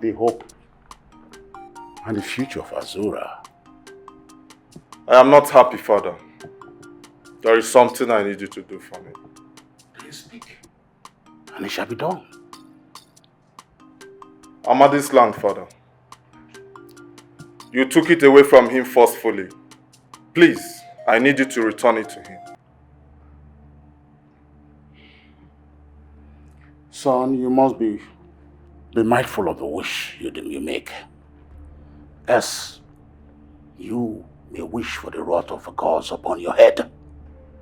S7: The hope and the future of Azura.
S6: I am not happy, Father. There is something I need you to do for me.
S7: Please speak, and it shall be done.
S6: Amadi's land, Father. You took it away from him forcefully. Please, I need you to return it to him.
S7: Son, you must be mindful of the wish you make. As you may wish for the wrath of the gods upon your head.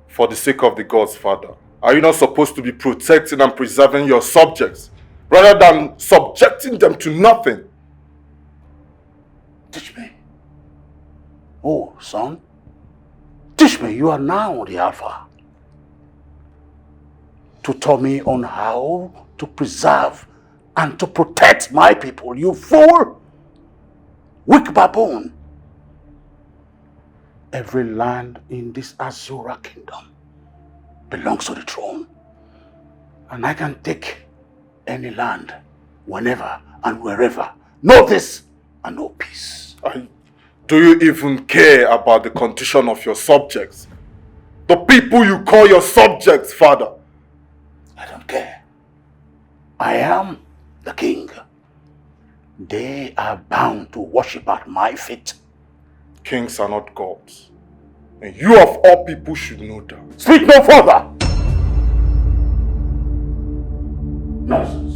S6: For the sake of the gods, Father, are you not supposed to be protecting and preserving your subjects rather than subjecting them to nothing?
S7: Teach me. Oh, son. Teach me, you are now the Alpha. To tell me on how to preserve and to protect my people, you fool! Weak baboon! Every land in this Azura kingdom belongs to the throne. And I can take any land, whenever and wherever. Know this and know peace.
S6: Do you even care about the condition of your subjects? The people you call your subjects, Father?
S7: I don't care. I am the king. They are bound to worship at my feet.
S6: Kings are not gods. And you of all people should know that.
S7: Speak no further! Nonsense.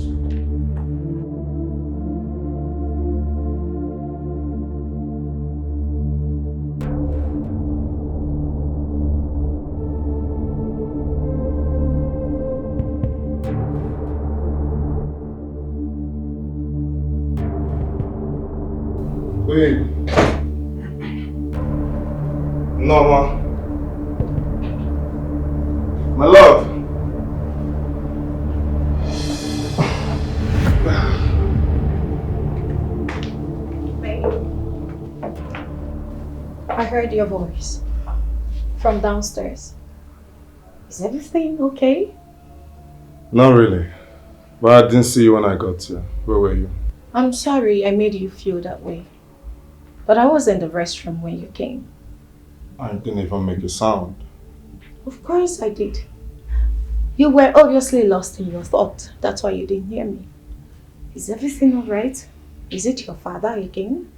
S6: Wait. Norma. My love.
S16: I heard your voice from downstairs. Is everything okay?
S6: Not really. But I didn't see you when I got here. Where were you?
S16: I'm sorry I made you feel that way. But I was in the restroom when you came.
S6: I didn't even make a sound.
S16: Of course I did. You were obviously lost in your thought. That's why you didn't hear me. Is everything alright? Is it your father again?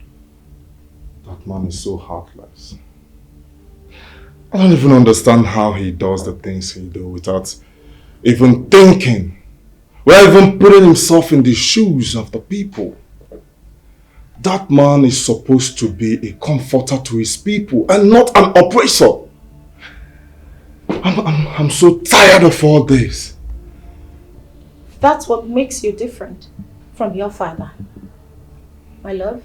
S6: That man is so heartless. I don't even understand how he does the things he does without even thinking. Without even putting himself in the shoes of the people. That man is supposed to be a comforter to his people and not an oppressor. I'm so tired of all this.
S16: That's what makes you different from your father, my love.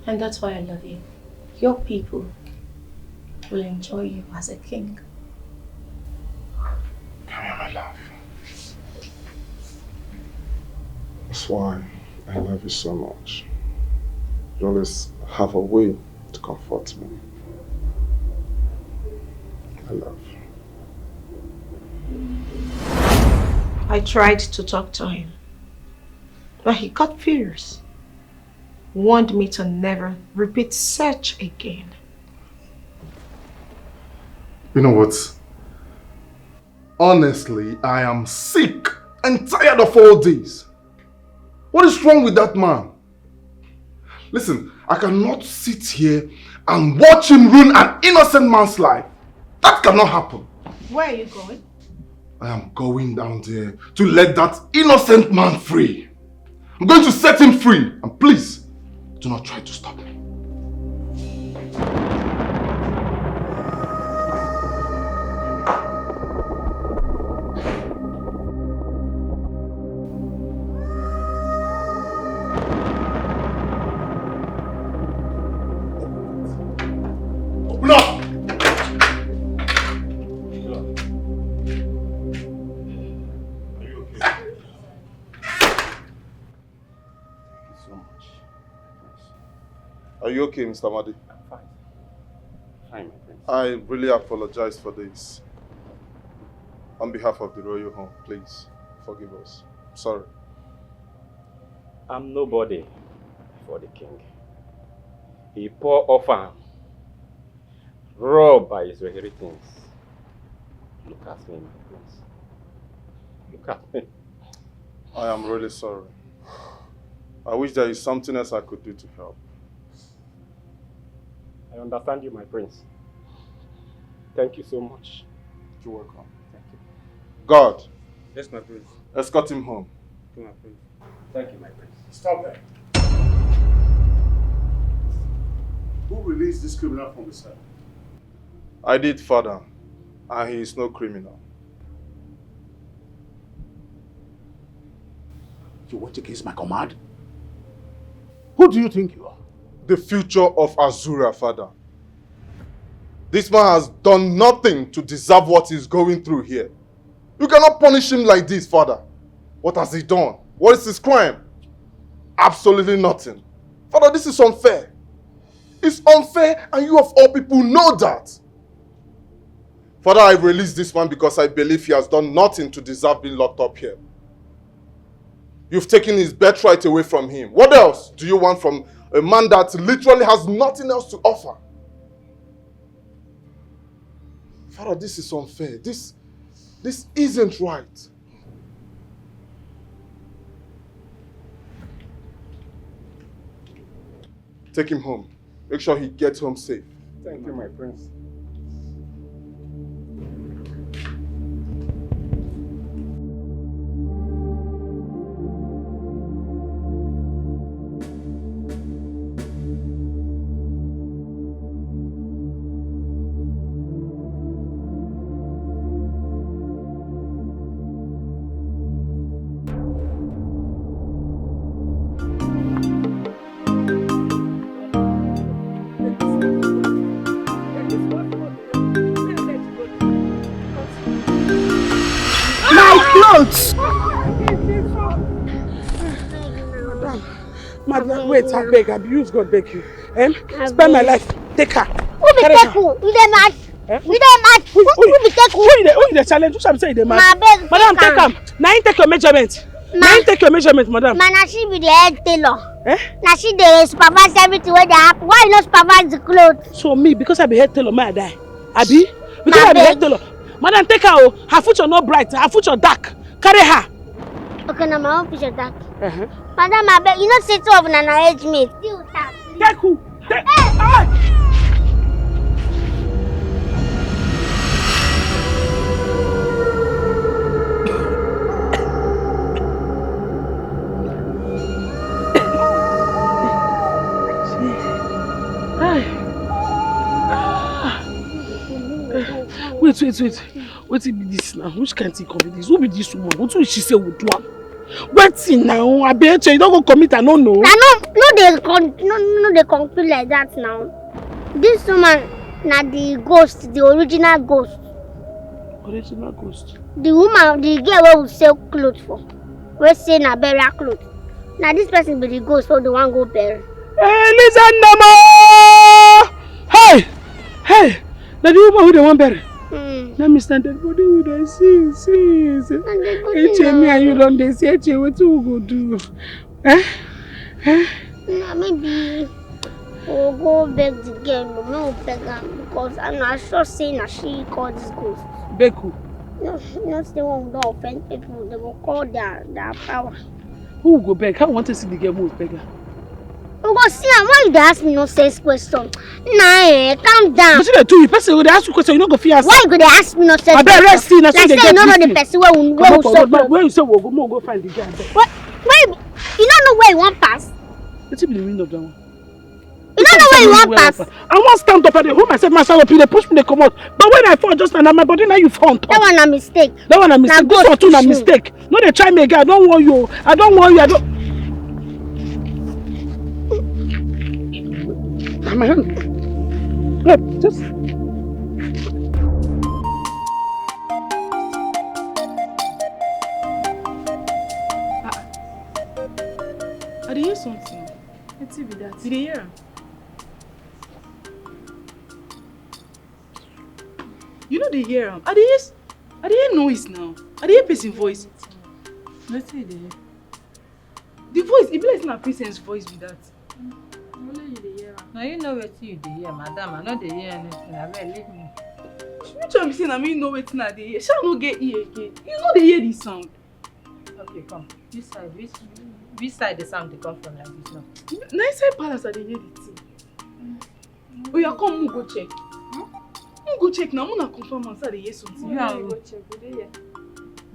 S16: And that's why I love you. Your people will enjoy you as a king.
S6: Come here, my love. That's why I love you so much. You always have a way to comfort me. I love you.
S16: I tried to talk to him, but he got furious. Warned me to never repeat such again.
S6: You know what? Honestly, I am sick and tired of all this. What is wrong with that man? Listen, I cannot sit here and watch him ruin an innocent man's life. That cannot happen.
S15: Where are you going?
S6: I am going down there to let that innocent man free. I'm going to set him free. And please, do not try to stop me. Open up! Are you okay, Mr. Madi?
S11: I'm fine. Fine, my friend.
S6: I really apologize for this. On behalf of the royal home, please forgive us. Sorry.
S11: I'm nobody for the king. A poor orphan, robbed by his inheritance. Look at me, my prince. Look at me.
S6: I am really sorry. I wish there is something else I could do to help.
S11: I understand you, my prince. Thank you so much.
S6: You're welcome.
S11: Thank you.
S6: God.
S11: Yes, my prince.
S6: Escort him home.
S11: Thank you, my prince. Thank you, my prince.
S17: Stop there. Who released this criminal from the cell?
S6: I did, Father, and he is no criminal.
S7: You went against my command?
S17: Who do you think you are?
S6: The future of Azura, Father. This man has done nothing to deserve what he's going through here. You cannot punish him like this, Father. What has he done? What is his crime? Absolutely nothing. Father, this is unfair. It's unfair, and you of all people know that. Father, I release this man because I believe he has done nothing to deserve being locked up here. You've taken his birthright away from him. What else do you want from a man that literally has nothing else to offer? Father, this is unfair. This isn't right. Take him home. Make sure he gets home safe.
S11: Thank you, my prince.
S3: Madam, wait, I beg, abuse God beg you. Spend my life, take her.
S4: Who be take who? You dey mad? You dey mad? Who be take who?
S3: Who the challenge? Who shall say they mad? Madam, take him. Now you take your measurement. Now you take your measurement, madam.
S4: Ma, na she be the head tailor. Na she dey supervise everything wey dey happen. Why you not supervise the clothes?
S3: So me, because I be head tailor, may I die? Abi? Because I be head tailor. Madam, take her. Oh, her future not bright. Her future dark. Carry her.
S4: Okay, now my own future dark. Madam, I beg you not say two of na age mate.
S3: Take who? Take. Wait. What be this now? Which can't he come with this? Who be this woman? What will she say would do? Waiting now. I bet you don't go commit. I don't know.
S4: No, they conclude like that now. This woman, na the ghost, the original ghost.
S3: Original ghost.
S4: The woman, the girl where we sell clothes for. We say na burial clothes. Now this person be the ghost, so the one go bury.
S3: Hey, listen, Nama! Hey! Now the woman who the one bury. Now me stand there, body with I see. Hey, me and you don't they say, what you go do?
S4: Nah, maybe we'll go beg the girl, but we will beg her because I'm not sure saying that she called this ghost.
S3: Beg who?
S4: No, not the one who don't offend people. They will call their power.
S3: Who will go beg? How want to see the girl move beg her?
S4: You go see am. Why you dey ask me nonsense question? Nah, calm down.
S3: But you do you person go dey ask you question, you no go fit answer.
S4: Why you go dey ask me nonsense question?
S3: Abeg rest see, na so
S4: like
S3: dey
S4: say
S3: get
S4: you no know
S3: this
S4: the
S3: thing.
S4: person where we
S3: Where you say we go find the guy abeg.
S4: What? Where you don't know where you want pass?
S3: Wetin be the meaning of that one?
S4: You don't know where you want pass?
S3: I want stand up and they hold myself, myself up, you dey push me, they come out. But when I fall just now, my body now you fall on top.
S4: That one a mistake.
S3: That one a mistake. This one too a mistake. No, they try me again. I don't want you. I don't want you. I don't. My hand. Look, just.
S16: I dey hear something. Wetin be that? You dey hear am? You no dey hear am. I dey hear noise now. I dey hear person voice. Wetin you dey hear? The voice, e be like na person's voice be that.
S18: Only you dey hear am. Now you know wetin you dey hear, madam. I no dey hear anything. Abeg leave me.
S16: Which one be say na me know wetin I dey hear? Shall no get ear again? You no dey hear the sound.
S18: Okay, come. This side, which side the sound dey come from like this now?
S16: Na inside palace I dey hear the thing. Oya come, go check. Go check now. Muna confirm am say I dey hear something.
S18: You and
S16: go check. Go dey here.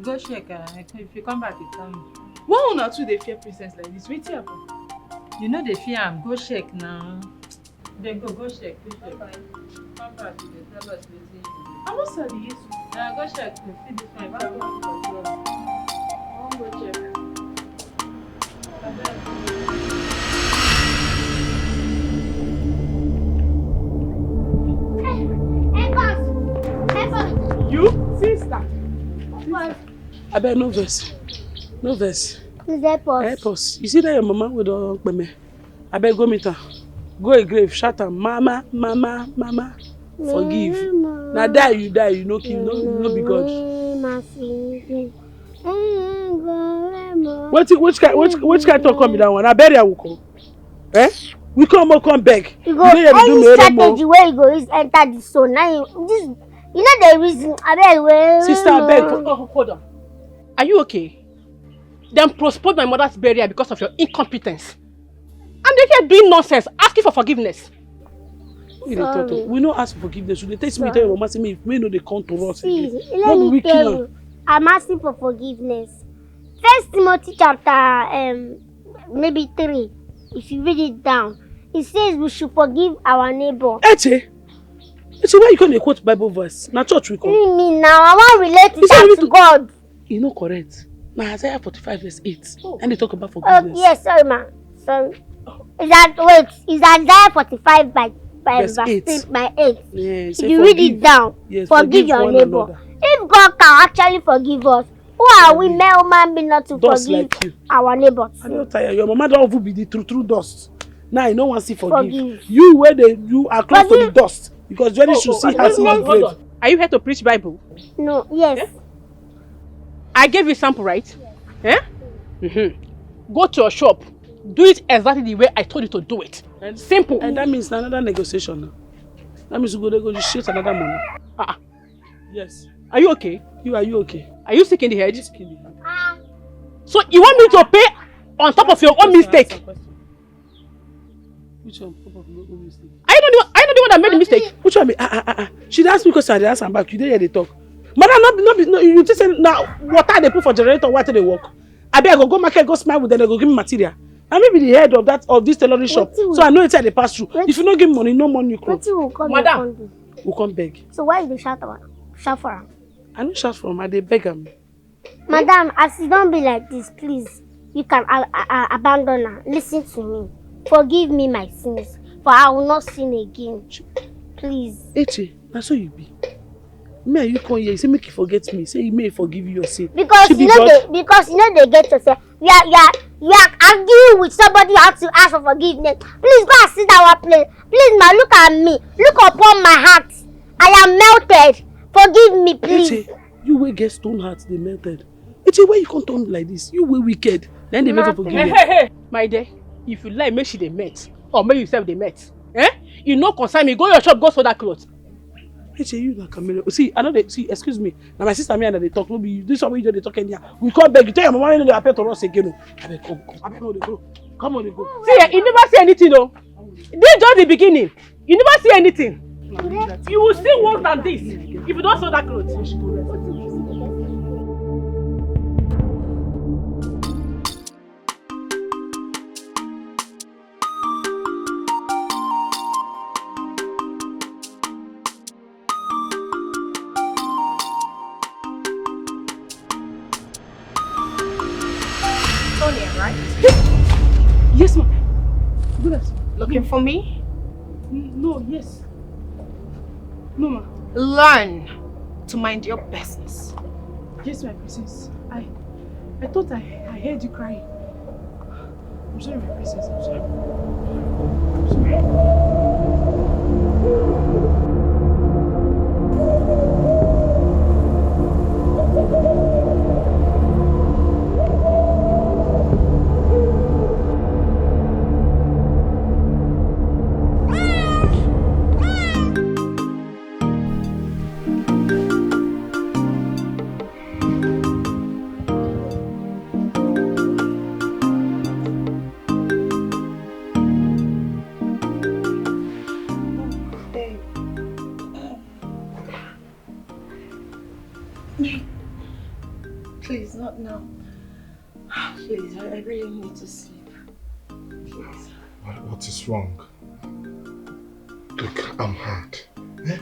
S18: Go check. If you come back, you tell me.
S16: Why una two dey fear princess like this? Wetin happen?
S18: You know dey fear am. Go check now. Then go check. Go check. Come back, you dey tell us wetin you do.
S16: I wan say I dey hear something.
S18: Go check. See this one. I
S16: wan go check.
S3: You? Sister. I bet no verse. No verse.
S4: Please help us.
S3: Help us. You see that your mama with the peme? I bet go meet her. Go a grave, shout her, mama, mama, mama. Forgive. Now die, you no kill, no be God. Which kind talk come be that one? I bury her will come. Eh? We come beg.
S4: You go any strategy where you go is enter the soul. Now you know the reason. I beg.
S5: Sister, I beg. Hold on. Are you okay? Then postpone my mother's burial because of your incompetence. And they here doing nonsense, asking for forgiveness.
S3: We don't ask for forgiveness. You text me, tell your mama, say me, if me know they come to us again.
S4: Let me tell you, I'm asking for forgiveness. 1 Timothy chapter maybe 3. If you read it down, it says we should forgive our neighbor.
S3: Eche, why you can't quote Bible verse? Now church we come.
S4: Me now, I want to relate it to God.
S3: You know correct. Now Isaiah 45 verse 8. And they talk about forgiveness.
S4: Yes, sorry ma. Sorry. Is Isaiah 45 by verse 8. By 8.
S3: Yeah,
S4: if you read it down, forgive your neighbor.
S3: Another.
S4: If God can actually forgive us, who are we human beings not to
S3: dust
S4: forgive
S3: like
S4: our neighbors?
S3: I don't tire. Your mama don't be the true dust. Now you no want to see forgive. You where you are close to the dust. Because Jenny should see her in the grave.
S5: Are you here to preach Bible?
S4: No, yes.
S5: Yeah? I gave you sample, right? Yeah? Go to your shop. Do it exactly the way I told you to do it. Simple.
S3: And that means another negotiation now. That means you go negotiate another money. Yes.
S5: Are you okay?
S3: Are you okay?
S5: Are you sick in the head?
S3: Sick in the head.
S5: So you want me to pay on top of your own mistake?
S3: Which one? Top of your own mistake?
S5: Are you not the one that made the mistake?
S3: Which one? She asked me because I asked her back. You didn't hear the talk. Madam, no, you just say now water they put for generator, water they work. I beg go market, go smile with them, they go give me material. I may be the head of this tailoring shop. So I know it's they pass through. If you don't give me money, no money you close.
S5: Madam,
S3: we'll come beg.
S4: So why you shout for her?
S3: I don't shout for her, they beg her.
S4: Madam, as you don't be like this, please. You can abandon her. Listen to me. Forgive me my sins, for I will not sin again. Please.
S3: Eche, that's how you be. Me and you come here, you say make you forget me. Say you may forgive you your sin.
S4: Because you know they get to say you are arguing with somebody you have to ask for forgiveness. Please go and sit down one place. Please, ma, look at me. Look upon my heart. I am melted. Forgive me, please.
S3: Eche, you will get stone hearts, they melted. Eche, why you can't turn like this? You will wicked. Then they never forgive you.
S5: Hey, my dear. If you like, make sure they met. Or maybe yourself they met. Eh? You no concern me. Go your shop, go for that clothes.
S3: Eche, you na chameleon. See, I know they see. Excuse me. Now my sister me and they talk. No be this one. We just they talk here. We come beg you. Tell your mama you know they appear to us again. I beg come. I beg no they go. Come on they go.
S5: See, you never see anything though. This just the beginning. You never see anything. You will see worse than this if you don't sew that clothes. Yes, ma'am. Goodness.
S16: Looking for me?
S3: No, yes. No, ma'am.
S16: Learn to mind your business.
S3: Yes, my princess. I thought I heard you crying. I'm sorry, my princess. I'm sorry. I'm sorry.
S16: Please, not now. Please, I really need to sleep. Please.
S6: What is wrong? Look, I'm hurt. Eh?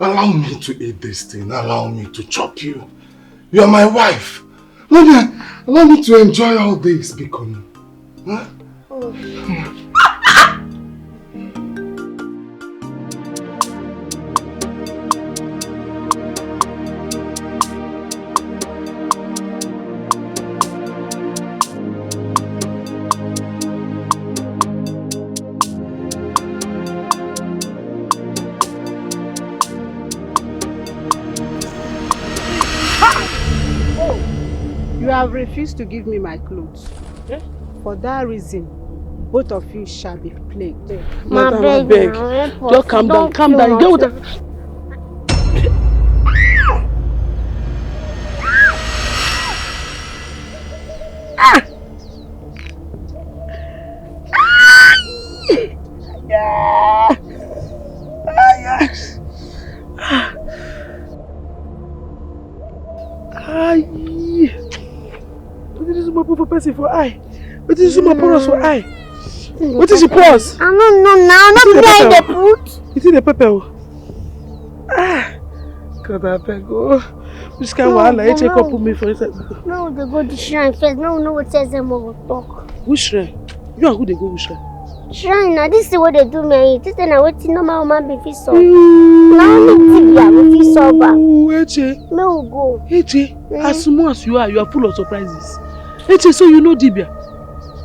S6: Allow me to eat this thing. Allow me to chop you. You are my wife. Allow me to enjoy all this, Bikonu. Huh?
S16: Oh.
S15: You have refused to give me my clothes.
S3: Eh?
S15: For that reason, both of you shall be plagued.
S3: Madam, I beg. Just calm down, calm down. Get with the... What is my poor person for eye? What is my poor for eye? What is the pause?
S4: I don't know now. Not behind the put.
S3: It is the pepper. God, I beg. Oh, this kind of wahala. You check up with me for inside.
S4: No, they go to shrine first. No, no, what says them will talk.
S3: Which shrine? You and who they go with shrine?
S4: Shrine. Now this is what they do me. This is now waiting. No man be fit solve. Now only tibia we fit solve.
S3: Eche.
S4: No go.
S3: Eche. As small as you are full of surprises. Eche, so you know Dibia.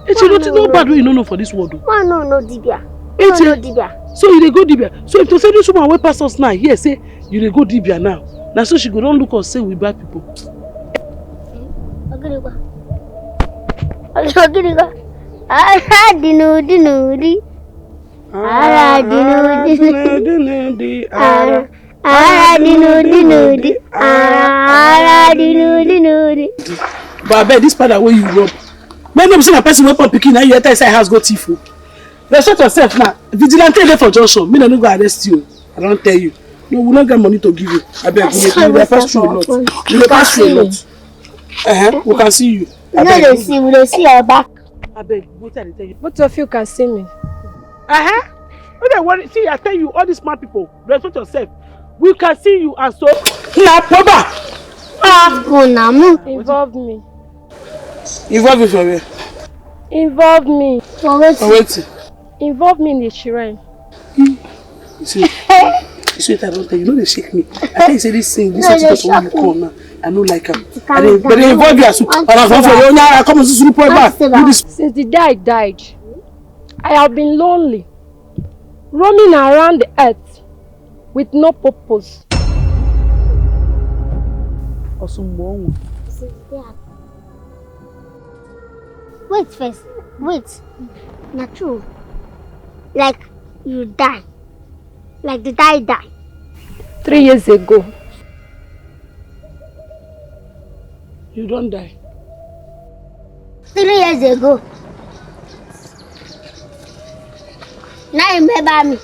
S3: Eche, nothing no bad way you don't know for this world.
S4: Why no Dibia?
S3: Eche.
S4: No Dibia.
S3: So you dey go Dibia. So if to say this woman wey pass us now, here say you dey go Dibia now. Now so she go don look us say we bad people.
S4: Agiriga. Ara dinudi. Ara dinudi. Ara dinudi. Ara dinudi.
S3: But I bet this part where you rub. When I'm saying a person wey pump pikin, now you enter inside house go thief. Respect yourself now. Vigilante dey for junction. Me no go arrest you. I don't tell you. No, we don't get money to give you. I beg you. We will pass through a lot. We will pass through a lot. We can see you.
S4: We don't see our back.
S3: I beg. What I tell you?
S15: Both of you can see me.
S3: Don't worry. See, I tell you, all these smart people. Respect yourself. We can see you, and so. Involve
S15: me.
S3: Involve me for where?
S15: Involve me.
S3: For what?
S15: Involve me in the shrine.
S3: You see, I don't tell you. No, they shake me. I tell you, say this thing. This is just what you call now. I don't like her. But they involve you as well. I come and see you back.
S15: Since the day I died, I have been lonely, roaming around the earth with no purpose.
S4: Wait first. Wait. Not true. Like you die. Like the die.
S5: 3 years ago. You don't die.
S4: 3 years ago. Now you remember me.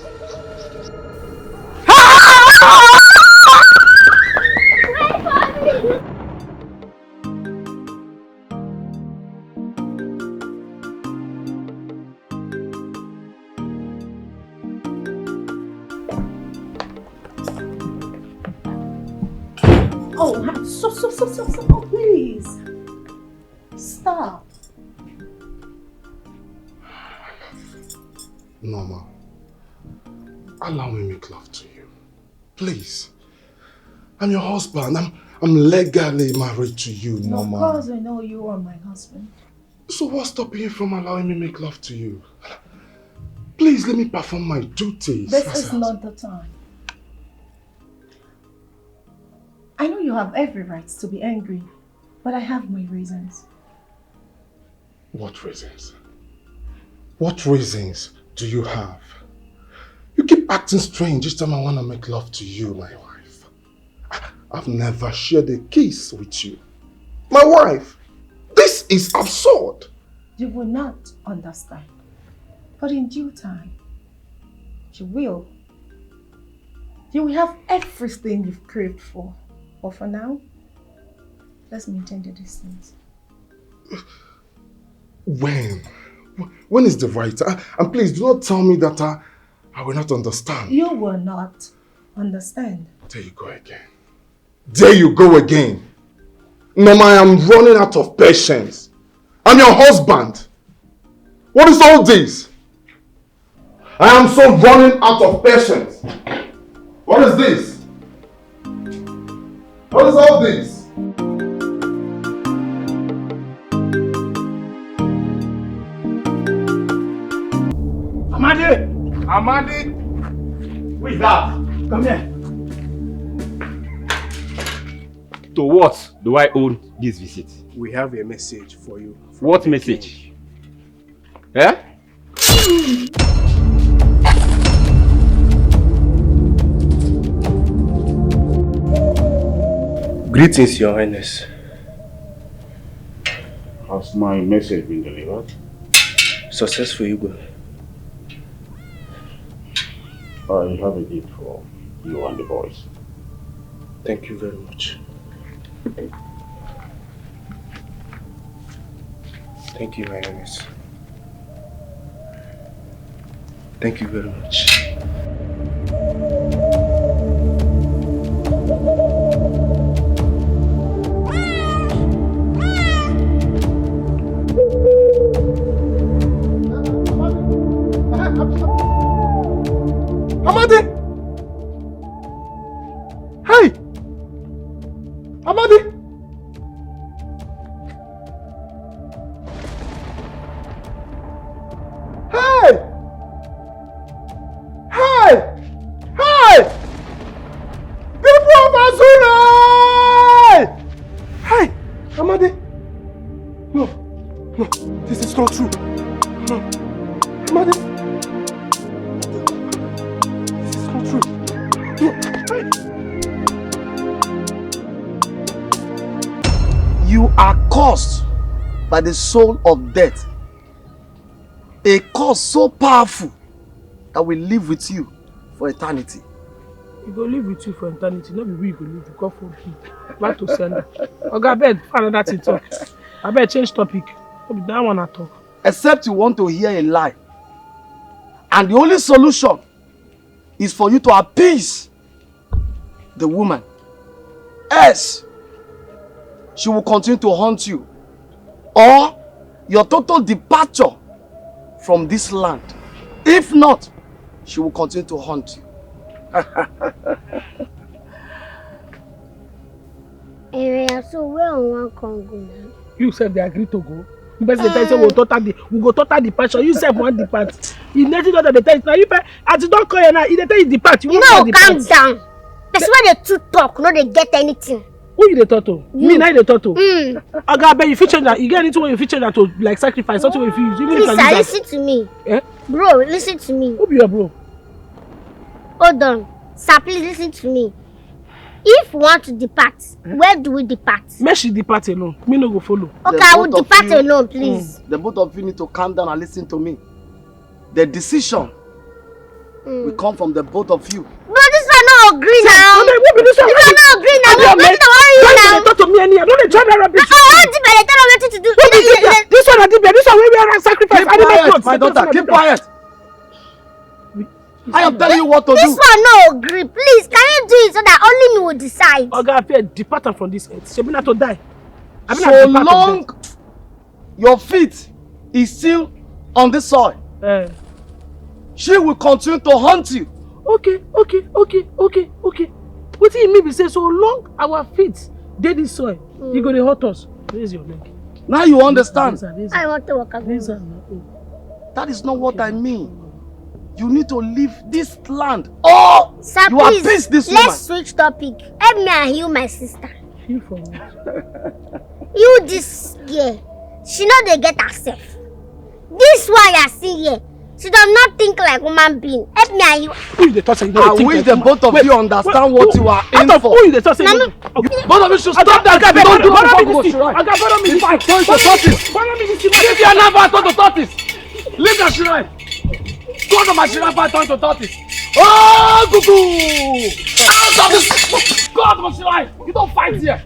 S16: Oh, stop. Oh, please. Stop.
S6: Norma, allow me to make love to you. Please. I'm your husband. I'm legally married to you, Norma.
S16: Of course I know you are my husband.
S6: So what's stopping you from allowing me to make love to you? Please let me perform my duties.
S16: This is not the time. I know you have every right to be angry, but I have my reasons.
S6: What reasons? What reasons do you have? You keep acting strange each time I want to make love to you, my wife. I've never shared a kiss with you. My wife, this is absurd.
S16: You will not understand. But in due time, you will. You will have everything you've craved for. But for now, let's maintain the distance.
S6: When? When is the right time? And please do not tell me that I will not understand.
S16: You will not understand.
S6: There you go again. There you go again. Norma, I am running out of patience. I'm your husband. What is all this? I am so running out of patience. What is this? What is all this?
S11: Amadi! Who is that? Come here. To what do I owe this visit?
S9: We have a message for you.
S11: What message? Eh?
S9: Greetings, Your Highness.
S7: Has my message been delivered?
S9: Successful, Igwe.
S7: I have a gift for you and the boys.
S9: Thank you very much. Thank you, Your Highness. Thank you very much.
S13: Amadi! Hey! Amadi! Hey! Hey! Hey! People of Azure! Hey! Amadi! No, this is not true. No. Amadi!
S19: You are cursed by the soul of death. A curse so powerful that will live with you for eternity.
S3: He will live with you for eternity. Not be we will live with God for him. Back to sender. Okay, I beg for another thing talk. I beg change topic. That one I talk.
S19: Except you want to hear a lie. And the only solution is for you to appease the woman. Else, she will continue to haunt you. Or your total departure from this land. If not, she will continue to haunt you.
S4: So where on one can go now?
S3: You said they agree to go. Best the time say we go total departure. You said one depart. You never know that the time now. You as you don't call you now, you tell you depart. You
S4: no, calm down. That's why they two talk, no they get anything.
S3: Who you the turtle? Me now the turtle. Okay, but you feature that. You get into when you feature that to like sacrifice something if you use.
S4: Please, listen to me.
S3: Eh?
S4: Bro, listen to me.
S3: Who be your bro?
S4: Hold on. Sir, please listen to me. If you want to depart, where do we depart?
S3: May she depart alone. Me no go follow.
S4: Okay, I will depart alone, please.
S19: The both of you need to calm down and listen to me. The decision will come from the both of you.
S4: Bro, this one no agree now. This one no agree now. Don't worry now.
S3: Talk to me anyhow. Don't try that rubbish.
S4: I want to tell them what to do.
S3: This one I did. This one we are sacrifice.
S19: Keep quiet, my daughter. Keep quiet. I am telling you what to do.
S4: This one no agree. Please, can you do it so that only me will decide?
S3: Oga, fear depart from this earth. She be not to die.
S19: So long your feet is still on this soil, she will continue to haunt you.
S3: Okay. What do you mean? Say so long our feet dey this soil, you go to hurt us. Raise your leg.
S19: Now you understand.
S4: I want to walk away.
S19: That is not what I mean. You need to leave this land. Oh,
S4: sir,
S19: you
S4: please,
S19: are pissed this
S4: let's switch topic. Help me and heal my sister.
S3: Heal for me.
S4: You this girl, she know they get herself. This one you are seeing here, she does not think like human being. Help me and heal.
S19: I wish the both of you understand what you are in for.
S3: Who is the tortoise?
S19: Both of you should stop that. Don't do it. Give your number to the tortoise. Leave the shrine. Go to my shrine and turn to tortoise. Oh, cuckoo! Out of this! Go out of my shrine. You don't fight here.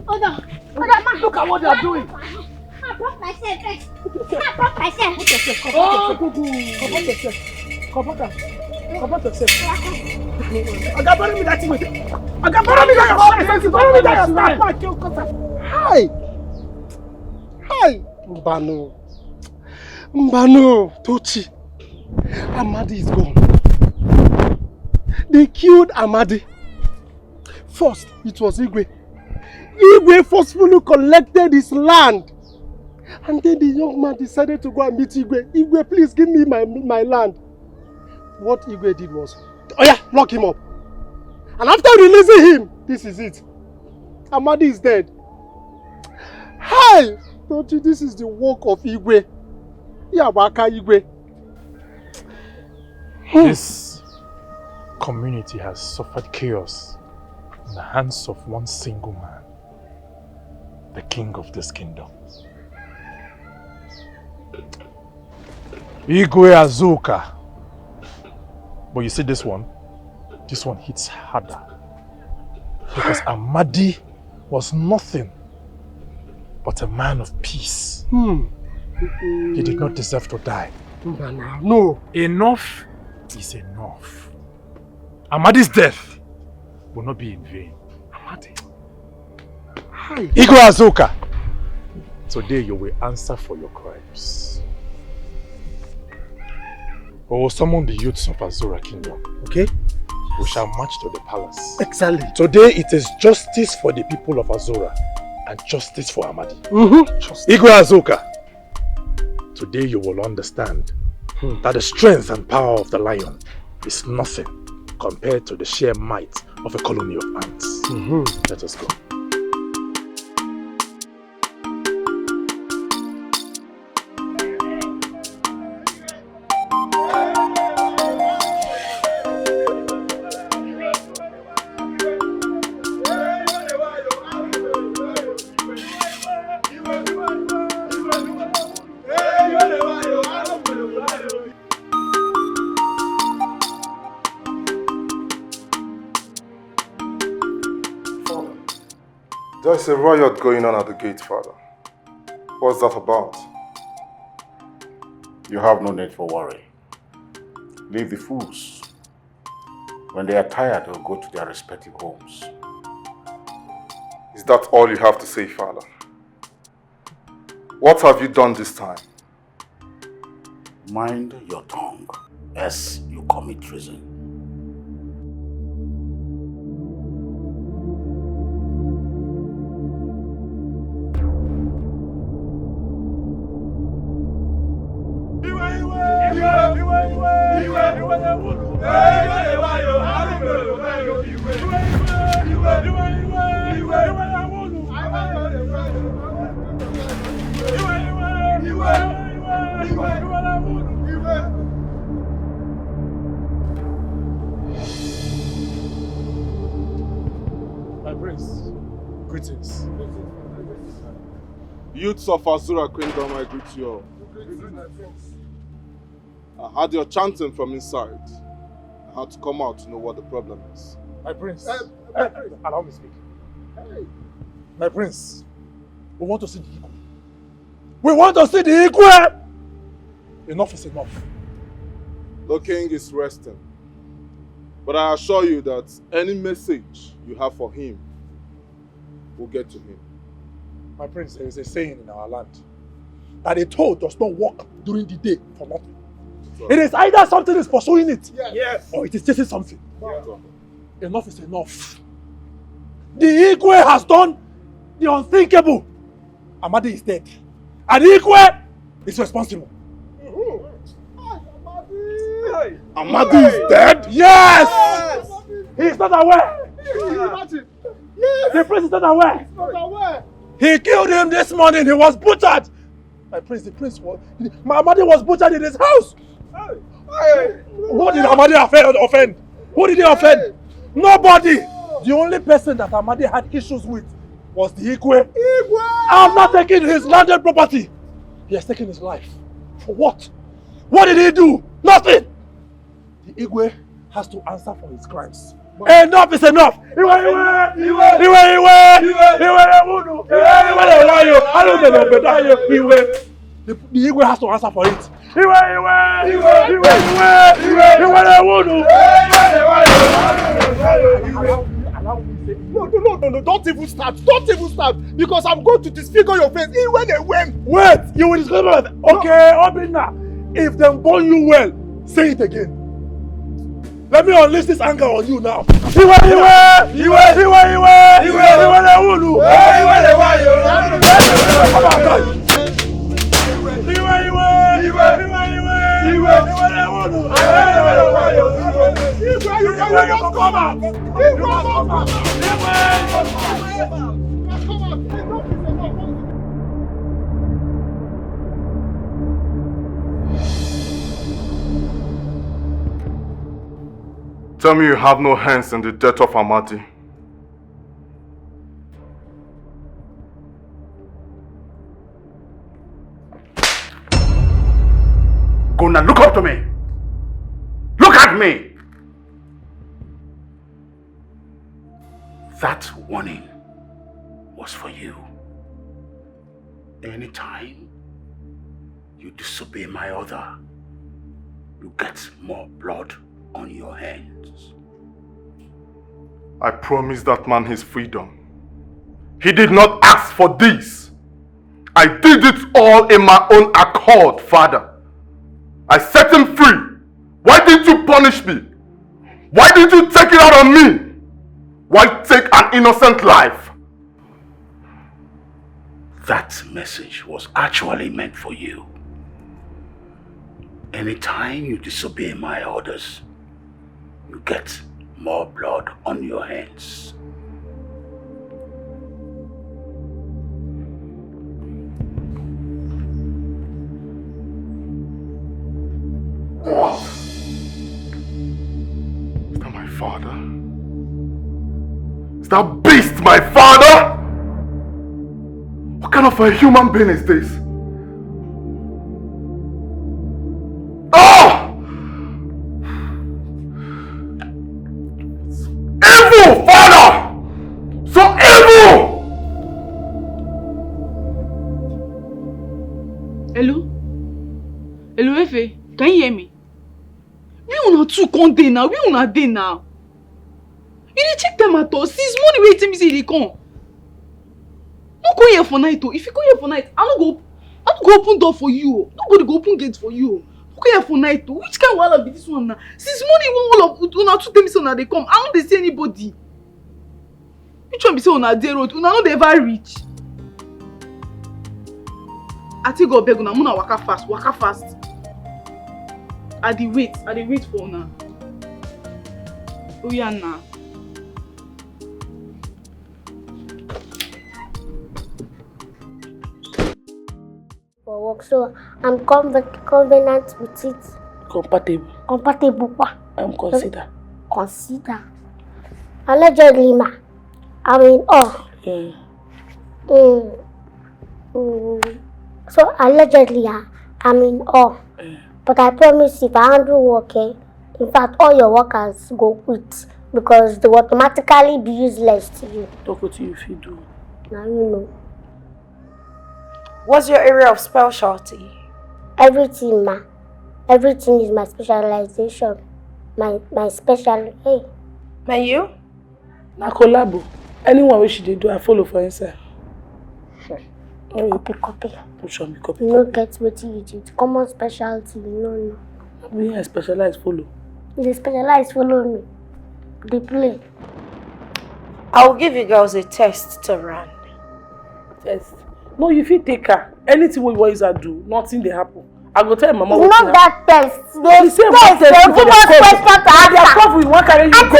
S4: Hold on, man.
S19: Look at what they are doing.
S4: I brought myself first. I brought myself.
S3: Oh, cuckoo! Comport yourself. Oga, borrow me that thing. Oga, borrow me that your
S13: Hi, Mbano, Tochi. Amadi is gone. They killed Amadi. First, it was Igwe. Igwe forcefully collected his land. And then the young man decided to go and meet Igwe. Igwe, please give me my land. What Igwe did was, lock him up. And after releasing him, this is it. Amadi is dead. Hi! Tochi, this is the work of Igwe. Yabaka Igwe.
S20: This community has suffered chaos in the hands of one single man, the king of this kingdom. Igwe Azuka. But you see this one hits harder. Because Amadi was nothing but a man of peace. He did not deserve to die.
S13: No.
S20: Enough is enough. Amadi's death will not be in vain.
S13: Amadi.
S20: Hi. Igwe Azuka. Today you will answer for your crimes. We will summon the youths of Azura Kingdom.
S13: Okay?
S20: We shall march to the palace.
S13: Exactly.
S20: Today it is justice for the people of Azura and justice for Amadi. Igwe Azuka. Today you will understand that the strength and power of the lion is nothing compared to the sheer might of a colony of ants. Let us go.
S6: There's a riot going on at the gate, Father. What's that about?
S7: You have no need for worry. Leave the fools. When they are tired, they'll go to their respective homes.
S6: Is that all you have to say, Father? What have you done this time?
S7: Mind your tongue, else you commit treason.
S6: Youths of Azura Kingdom, I greet you all. I heard your chanting from inside. I had to come out to know what the problem is.
S20: My prince, allow me to speak. My prince, we want to see the equal. We want to see the equal! Enough is enough.
S6: The king is resting. But I assure you that any message you have for him will get to him.
S20: My prince, there is a saying in our land that a toad does not walk during the day for nothing. It is either something is pursuing it, yes, or it is chasing something. Yes. Enough is enough. The Igwe has done the unthinkable. Amadi is dead. And the Igwe is responsible.
S6: Amadi is dead?
S20: Yes! He is not aware. The prince is not aware. He killed him this morning. He was butchered. My prince, my Amadi was butchered in his house. Who did Amadi offend? Who did he offend? Nobody. The only person that Amadi had issues with was the Igwe. I have not taken his landed property. He has taken his life. For what? What did he do? Nothing. The Igwe has to answer for his crimes. Enough is enough! The Igwe has to answer for it.
S19: No, don't even start. Don't even start. Because I'm going to disfigure your face.
S20: Wait, you will discover it. Okay, Obinna, if they burn you well, say it again. Let me unleash this anger on you now.
S6: Tell me you have no hands in the death of Amadi.
S7: Go now, look up to me. Look at me. That warning was for you. Anytime you disobey my order, you get more blood on your hands.
S6: I promised that man his freedom. He did not ask for this. I did it all in my own accord, Father. I set him free. Why didn't you punish me? Why didn't you take it out on me? Why take an innocent life?
S7: That message was actually meant for you. Anytime you disobey my orders, you get more blood on your hands.
S6: What? Is that my father? Is that beast my father? What kind of a human being is this? Oh! Evil, father! So evil!
S5: Hello? Hello, Efe? Can you hear me? We una two come dey now. We una dey now. You dey check them at all. Since morning waiting me say they come. No go here for night. If you go here for night, I no go open door for you. Nobody go open gate for you. No go here for night. Which kind of wahala be this one now? Since morning all of una two tell me say una dey come. I no dey see anybody. Which one be say una dey road? Una no dey ever reach. I think God beg una waka fast. I dey wait for una. Oh yeah, now.
S4: For work, so I'm covenant with it.
S5: Compatible.
S4: Compatible.
S5: I'm consider.
S4: Consider. Allegedly, ma. I mean, oh.
S5: Yeah.
S4: So allegedly, I'm in awe. But I promise if I handle work, in fact, all your workers go quit because they will automatically be useless to you.
S3: Talk what you if you do.
S4: Now you know.
S16: What's your area of specialty?
S4: Everything, ma. Everything is my specialization. My special. Hey.
S16: And you?
S3: Na collabo. Anyone we should do, I follow for inside.
S4: Copy.
S3: Push on me, copy.
S4: You no get what you do. Common specialty, no.
S3: Me, I specialize follow.
S4: They specialize follow me. They play.
S16: I'll give you girls a test to run.
S3: Test? No, you fit take her. Anything we boys do, nothing they happen. I go tell mama
S4: what not that test.
S3: The same test. They give us question to answer. They are we want carry you go.